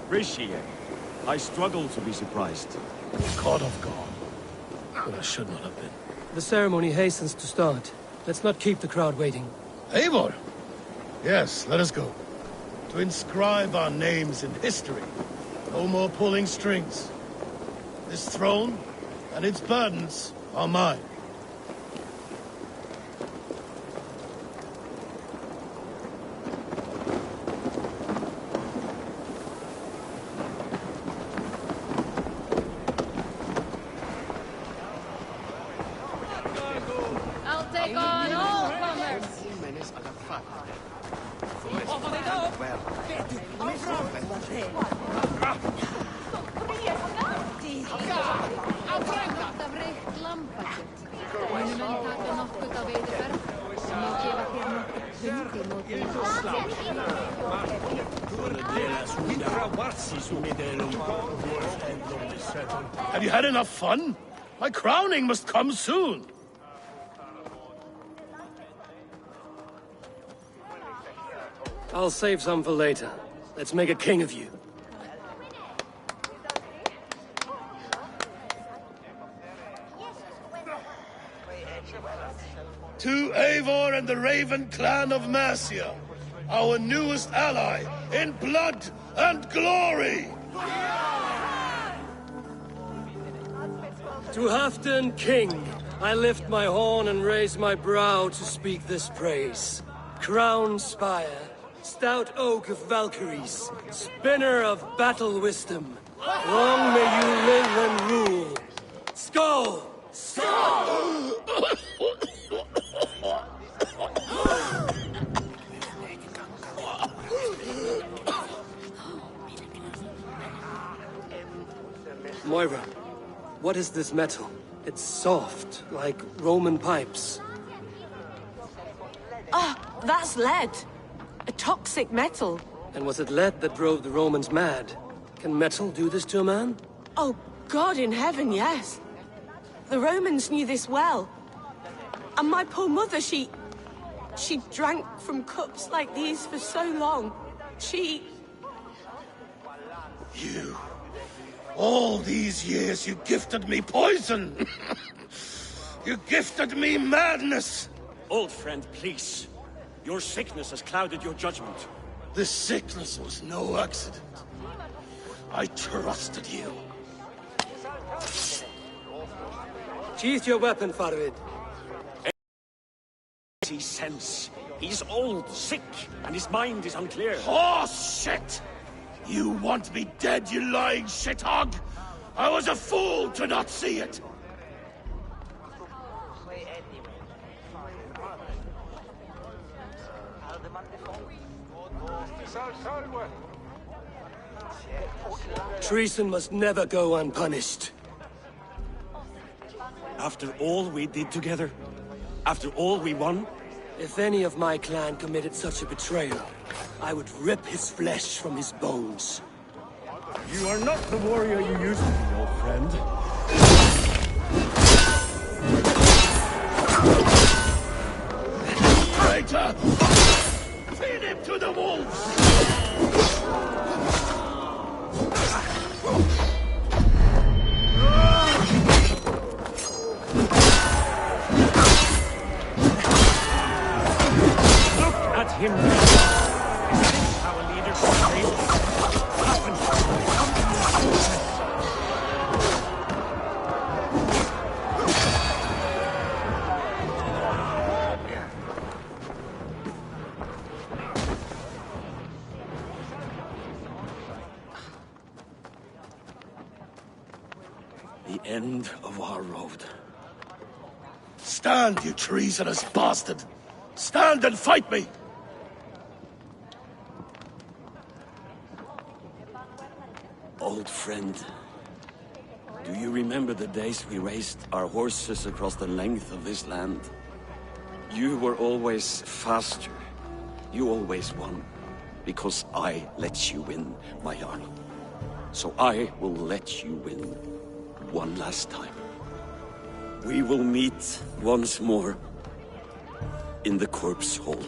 Appreciate. I struggle to be surprised. Caught off guard. But I should not have been. The ceremony hastens to start. Let's not keep the crowd waiting. Eivor! Yes, let us go. To inscribe our names in history. No more pulling strings. This throne and its burdens are mine. Have you had enough fun? My crowning must come soon. I'll save some for later. Let's make a king of you. To Eivor and the Raven clan of Mercia, our newest ally in blood and glory! To Halfdan, king, I lift my horn and raise my brow to speak this praise. Crown spire, stout oak of Valkyries, spinner of battle wisdom. Long may you live and rule. Skål! Skål! Moira, what is this metal? It's soft, like Roman pipes. Ah, that's lead. A toxic metal. And was it lead that drove the Romans mad? Can metal do this to a man? Oh, God in heaven, yes. The Romans knew this well. And my poor mother, she drank from cups like these for so long. You... All these years you gifted me poison! You gifted me madness! Old friend, please. Your sickness has clouded your judgment. This sickness was no accident. I trusted you. Sheath your weapon, Farvid. Sense. He's old, sick, and his mind is unclear. Oh, shit! You want me dead, you lying shithog? I was a fool to not see it! Treason must never go unpunished. After all we did together? After all we won? If any of my clan committed such a betrayal, I would rip his flesh from his bones. You are not the warrior you used to be, old friend. Traitor! Feed him to the wolves! Him. Our leaders the end of our road. Stand, you treasonous bastard! Stand and fight me! Old friend, do you remember the days we raced our horses across the length of this land? You were always faster. You always won. Because I let you win, my Jarl. So I will let you win one last time. We will meet once more in the corpse hall.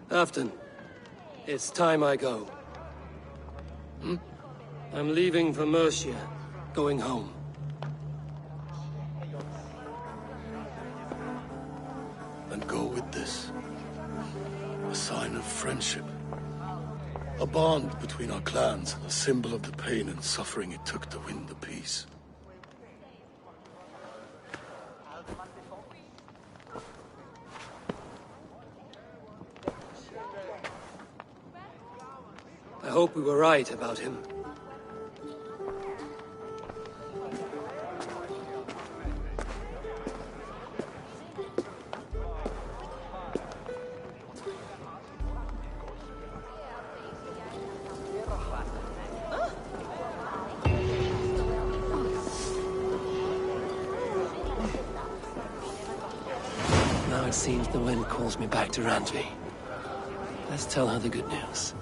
Halfdan, It's time I go. I'm leaving for Mercia, going home. And go with this. A sign of friendship. A bond between our clans, a symbol of the pain and suffering it took to win the peace. I hope we were right about him. Now it seems the wind calls me back to Randvi. Let's tell her the good news.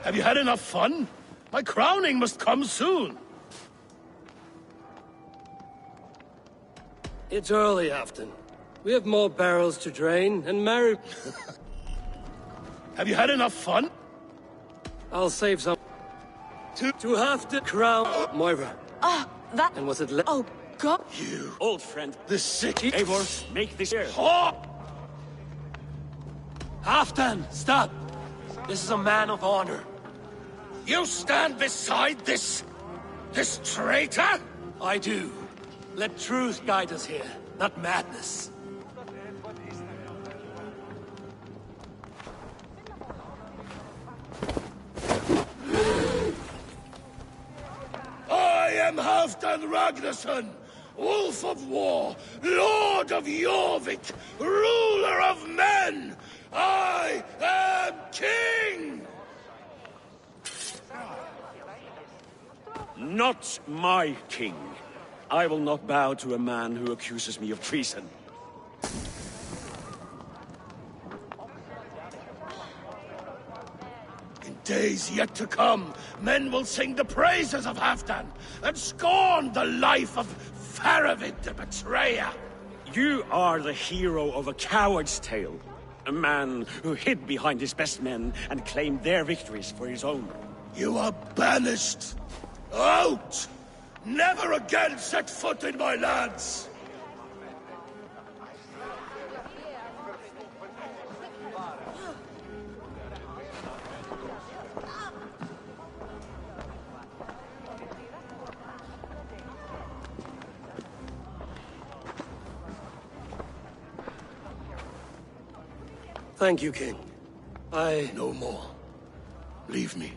Have you had enough fun? My crowning must come soon. It's early, Afton. We have more barrels to drain, and Mary... Have you had enough fun? I'll save some... To have to crown... Moira. Ah, that... And was it Oh, God. You... Old friend. The sick... Eivor, make this here. Afton, stop! This is a man of honor. You stand beside this traitor? I do. Let truth guide us here, not madness. I am Halfdan Ragnarsson, Wolf of War, Lord of Jorvik, ruler of men! I am king! Not my king. I will not bow to a man who accuses me of treason. In days yet to come, men will sing the praises of Halfdan and scorn the life of Faravid the betrayer. You are the hero of a coward's tale. A man who hid behind his best men and claimed their victories for his own. You are banished. Out! Never again set foot in my lands! Thank you, King. No more. Leave me.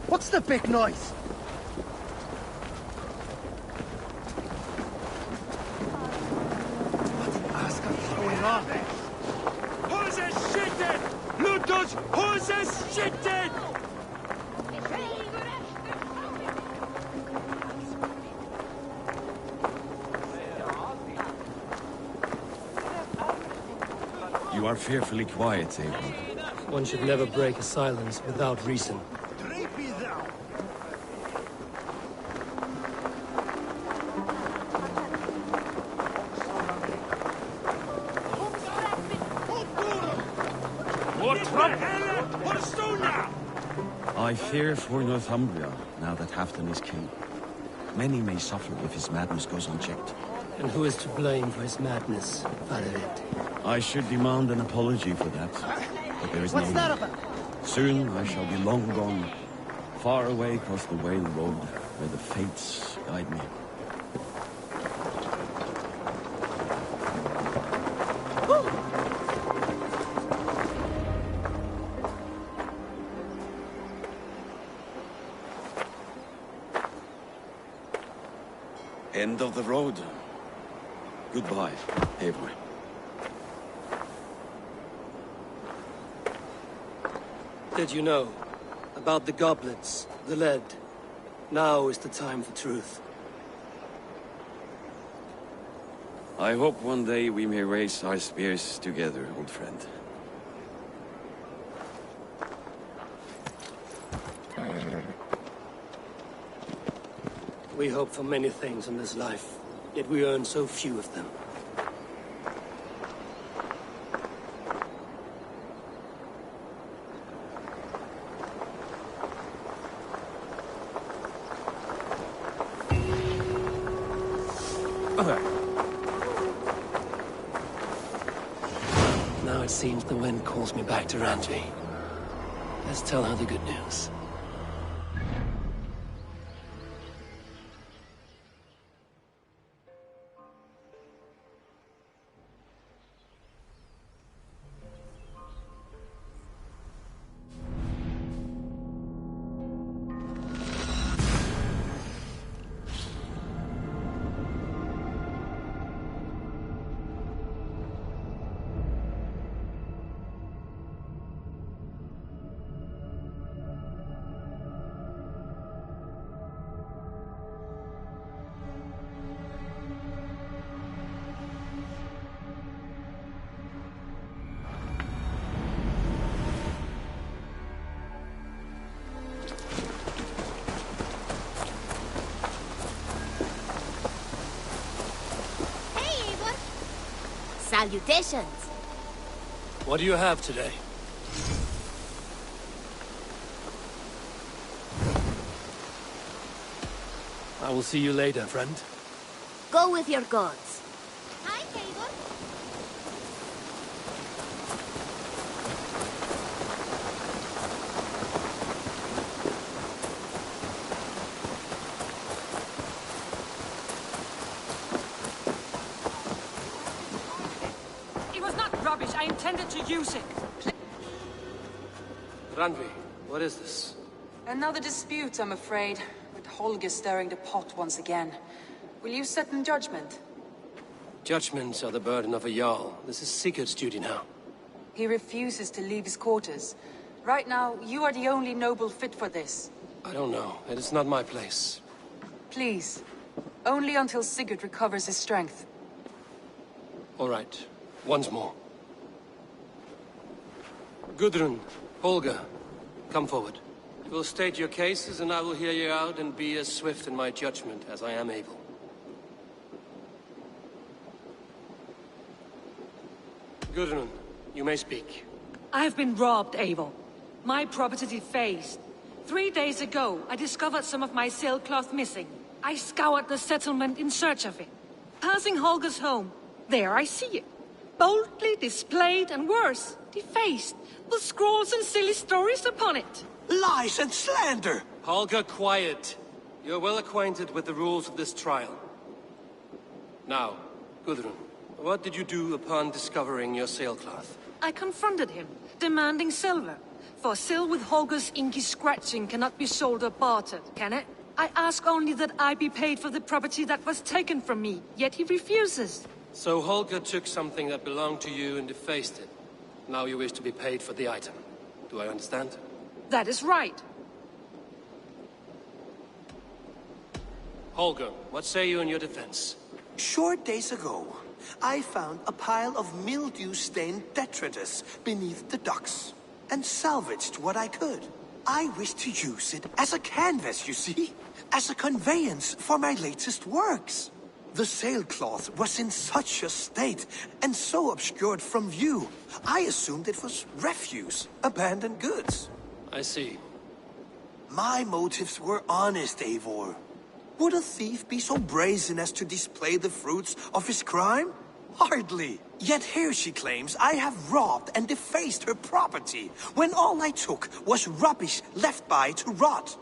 What's the big noise? Ask what's going on. Who's a shitted? Lutus, who's a shitted? You are fearfully quiet, Eivor. One should never break a silence without reason. I fear for Northumbria, now that Halfdan is king. Many may suffer if his madness goes unchecked. And who is to blame for his madness, Father? I should demand an apology for that, but there is no need. about? Soon I shall be long gone, far away across the Whale Road, where the fates guide me. End of the road. Goodbye, Eivor. Did you know about the goblets, the lead? Now is the time for truth. I hope one day we may raise our spears together, old friend. We hope for many things in this life, yet we earn so few of them. Now it seems the wind calls me back to Randvi. Let's tell her the good news. Salutations! What do you have today? I will see you later, friend. Go with your gods. Hi, Eivor. I intended to use it. Randvi, what is this? Another dispute, I'm afraid, with Holger stirring the pot once again. Will you sit in judgment? Judgments are the burden of a Jarl. This is Sigurd's duty now. He refuses to leave his quarters. Right now, you are the only noble fit for this. I don't know. It is not my place. Please. Only until Sigurd recovers his strength. All right. Once more. Gudrun, Holger, come forward. You will state your cases, and I will hear you out and be as swift in my judgment as I am able. Gudrun, you may speak. I have been robbed, Eivor. My property defaced. 3 days ago, I discovered some of my sailcloth missing. I scoured the settlement in search of it. Passing Holger's home, there I see it. Boldly displayed and worse, defaced, with scrolls and silly stories upon it. Lies and slander! Holger, quiet. You're well acquainted with the rules of this trial. Now, Gudrun, what did you do upon discovering your sailcloth? I confronted him, demanding silver. For sil with Holger's inky scratching cannot be sold or bartered, can it? I ask only that I be paid for the property that was taken from me, yet he refuses. So Holger took something that belonged to you and defaced it. Now you wish to be paid for the item. Do I understand? That is right. Holger, what say you in your defense? Short days ago, I found a pile of mildew-stained detritus beneath the docks, and salvaged what I could. I wish to use it as a canvas, you see? As a conveyance for my latest works. The sailcloth was in such a state, and so obscured from view, I assumed it was refuse, abandoned goods. I see. My motives were honest, Eivor. Would a thief be so brazen as to display the fruits of his crime? Hardly. Yet here she claims I have robbed and defaced her property, when all I took was rubbish left by to rot.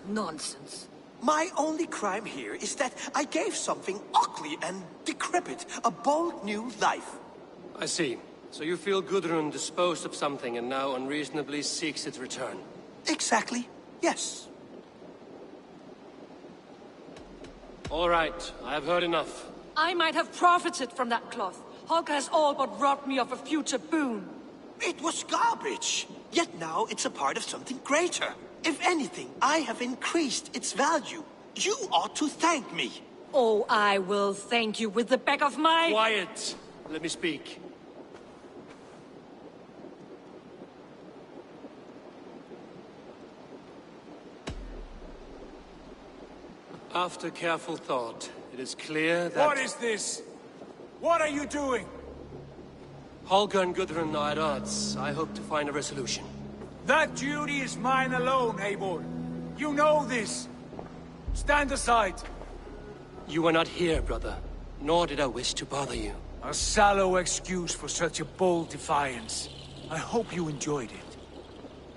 Nonsense. My only crime here is that I gave something ugly and decrepit a bold new life. I see. So you feel Gudrun disposed of something and now unreasonably seeks its return? Exactly, yes. All right, I have heard enough. I might have profited from that cloth. Holger has all but robbed me of a future boon. It was garbage. Yet now it's a part of something greater. If anything, I have increased its value. You ought to thank me. Oh, I will thank you with the back of my... Quiet! Let me speak. After careful thought, it is clear that... What is this? What are you doing? Holger and Gudrun are at odds. I hope to find a resolution. That duty is mine alone, Eivor. You know this. Stand aside. You were not here, brother. Nor did I wish to bother you. A sallow excuse for such a bold defiance. I hope you enjoyed it.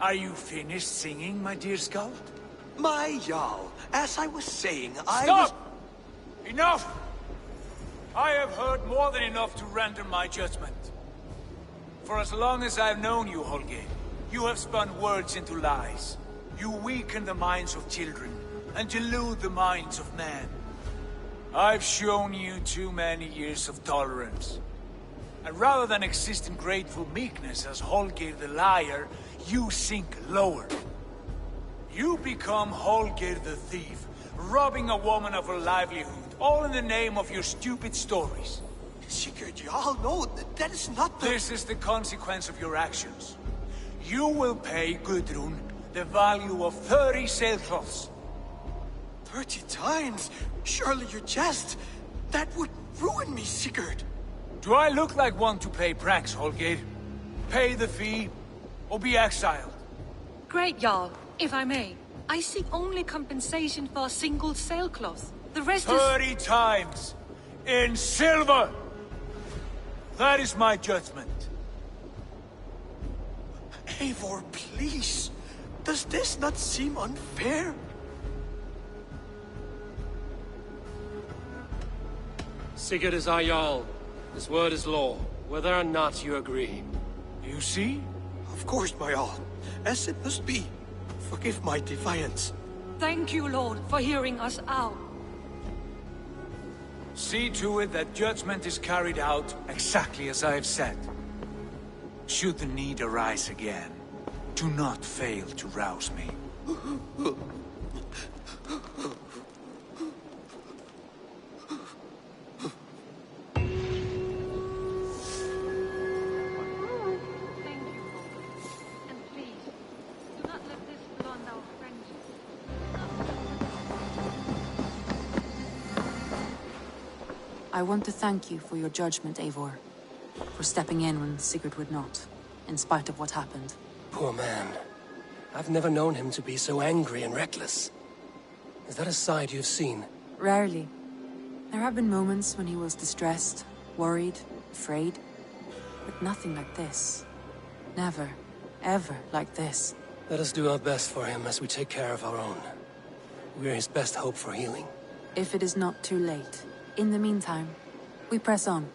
Are you finished singing, my dear Skald? My Jarl, as I was saying, Stop! Enough! I have heard more than enough to render my judgment. For as long as I've known you, Holger, you have spun words into lies. You weaken the minds of children, and delude the minds of men. I've shown you too many years of tolerance. And rather than exist in grateful meekness as Holger the liar, you sink lower. You become Holger the thief, robbing a woman of her livelihood, all in the name of your stupid stories. Sigurd, Jarl, no, that is not the... This is the consequence of your actions. You will pay Gudrun the value of 30 sailcloths. 30 times? Surely you jest. That would ruin me, Sigurd. Do I look like one to play pranks, Holger? Pay the fee, or be exiled. Great, Jarl. If I may, I seek only compensation for a single sailcloth. The rest 30 times! In silver! That is my judgment. Eivor, please. Does this not seem unfair? Sigurd is our Jarl. His word is law, whether or not you agree. You see? Of course, my Jarl. As it must be. Forgive my defiance. Thank you, Lord, for hearing us out. See to it that judgment is carried out exactly as I have said. Should the need arise again, do not fail to rouse me. I want to thank you for your judgment, Eivor. For stepping in when Sigurd would not, in spite of what happened. Poor man. I've never known him to be so angry and reckless. Is that a side you've seen? Rarely. There have been moments when he was distressed, worried, afraid. But nothing like this. Never, ever like this. Let us do our best for him as we take care of our own. We're his best hope for healing. If it is not too late. In the meantime, we press on.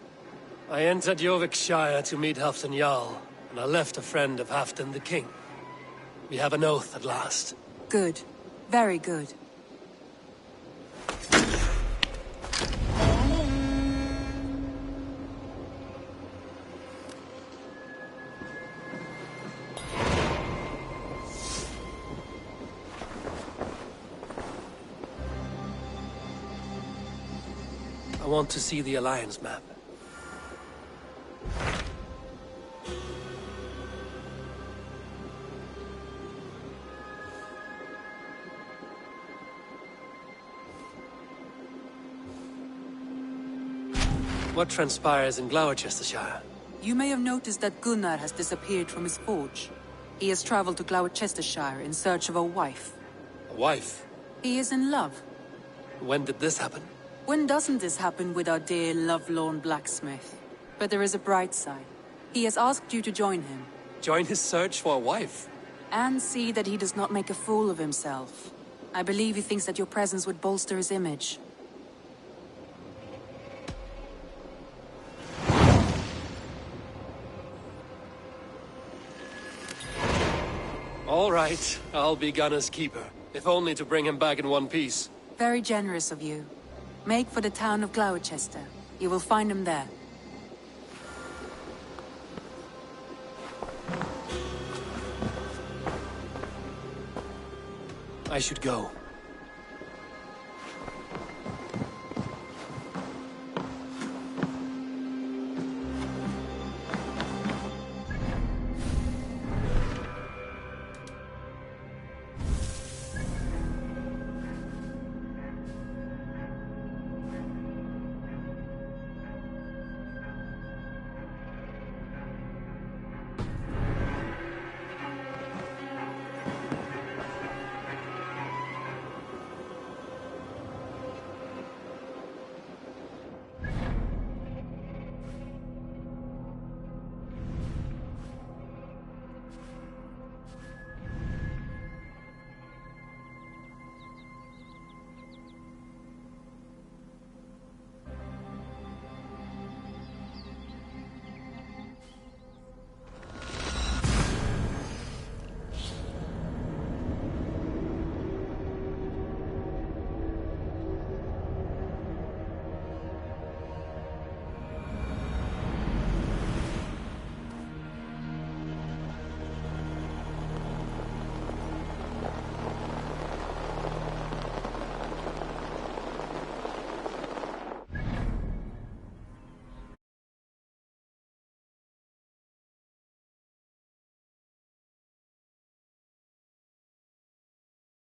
I entered Jorvikshire to meet Halfdan Jarl, and I left a friend of Halfdan the King. We have an oath at last. Good. Very good. I want to see the Alliance map. What transpires in Gloucestershire? You may have noticed that Gunnar has disappeared from his forge. He has traveled to Gloucestershire in search of a wife. A wife? He is in love. When did this happen? When doesn't this happen with our dear, lovelorn blacksmith? But there is a bright side. He has asked you to join him. Join his search for a wife? And see that he does not make a fool of himself. I believe he thinks that your presence would bolster his image. All right, I'll be Gunna's keeper, if only to bring him back in one piece. Very generous of you. Make for the town of Gloucester. You will find him there. I should go.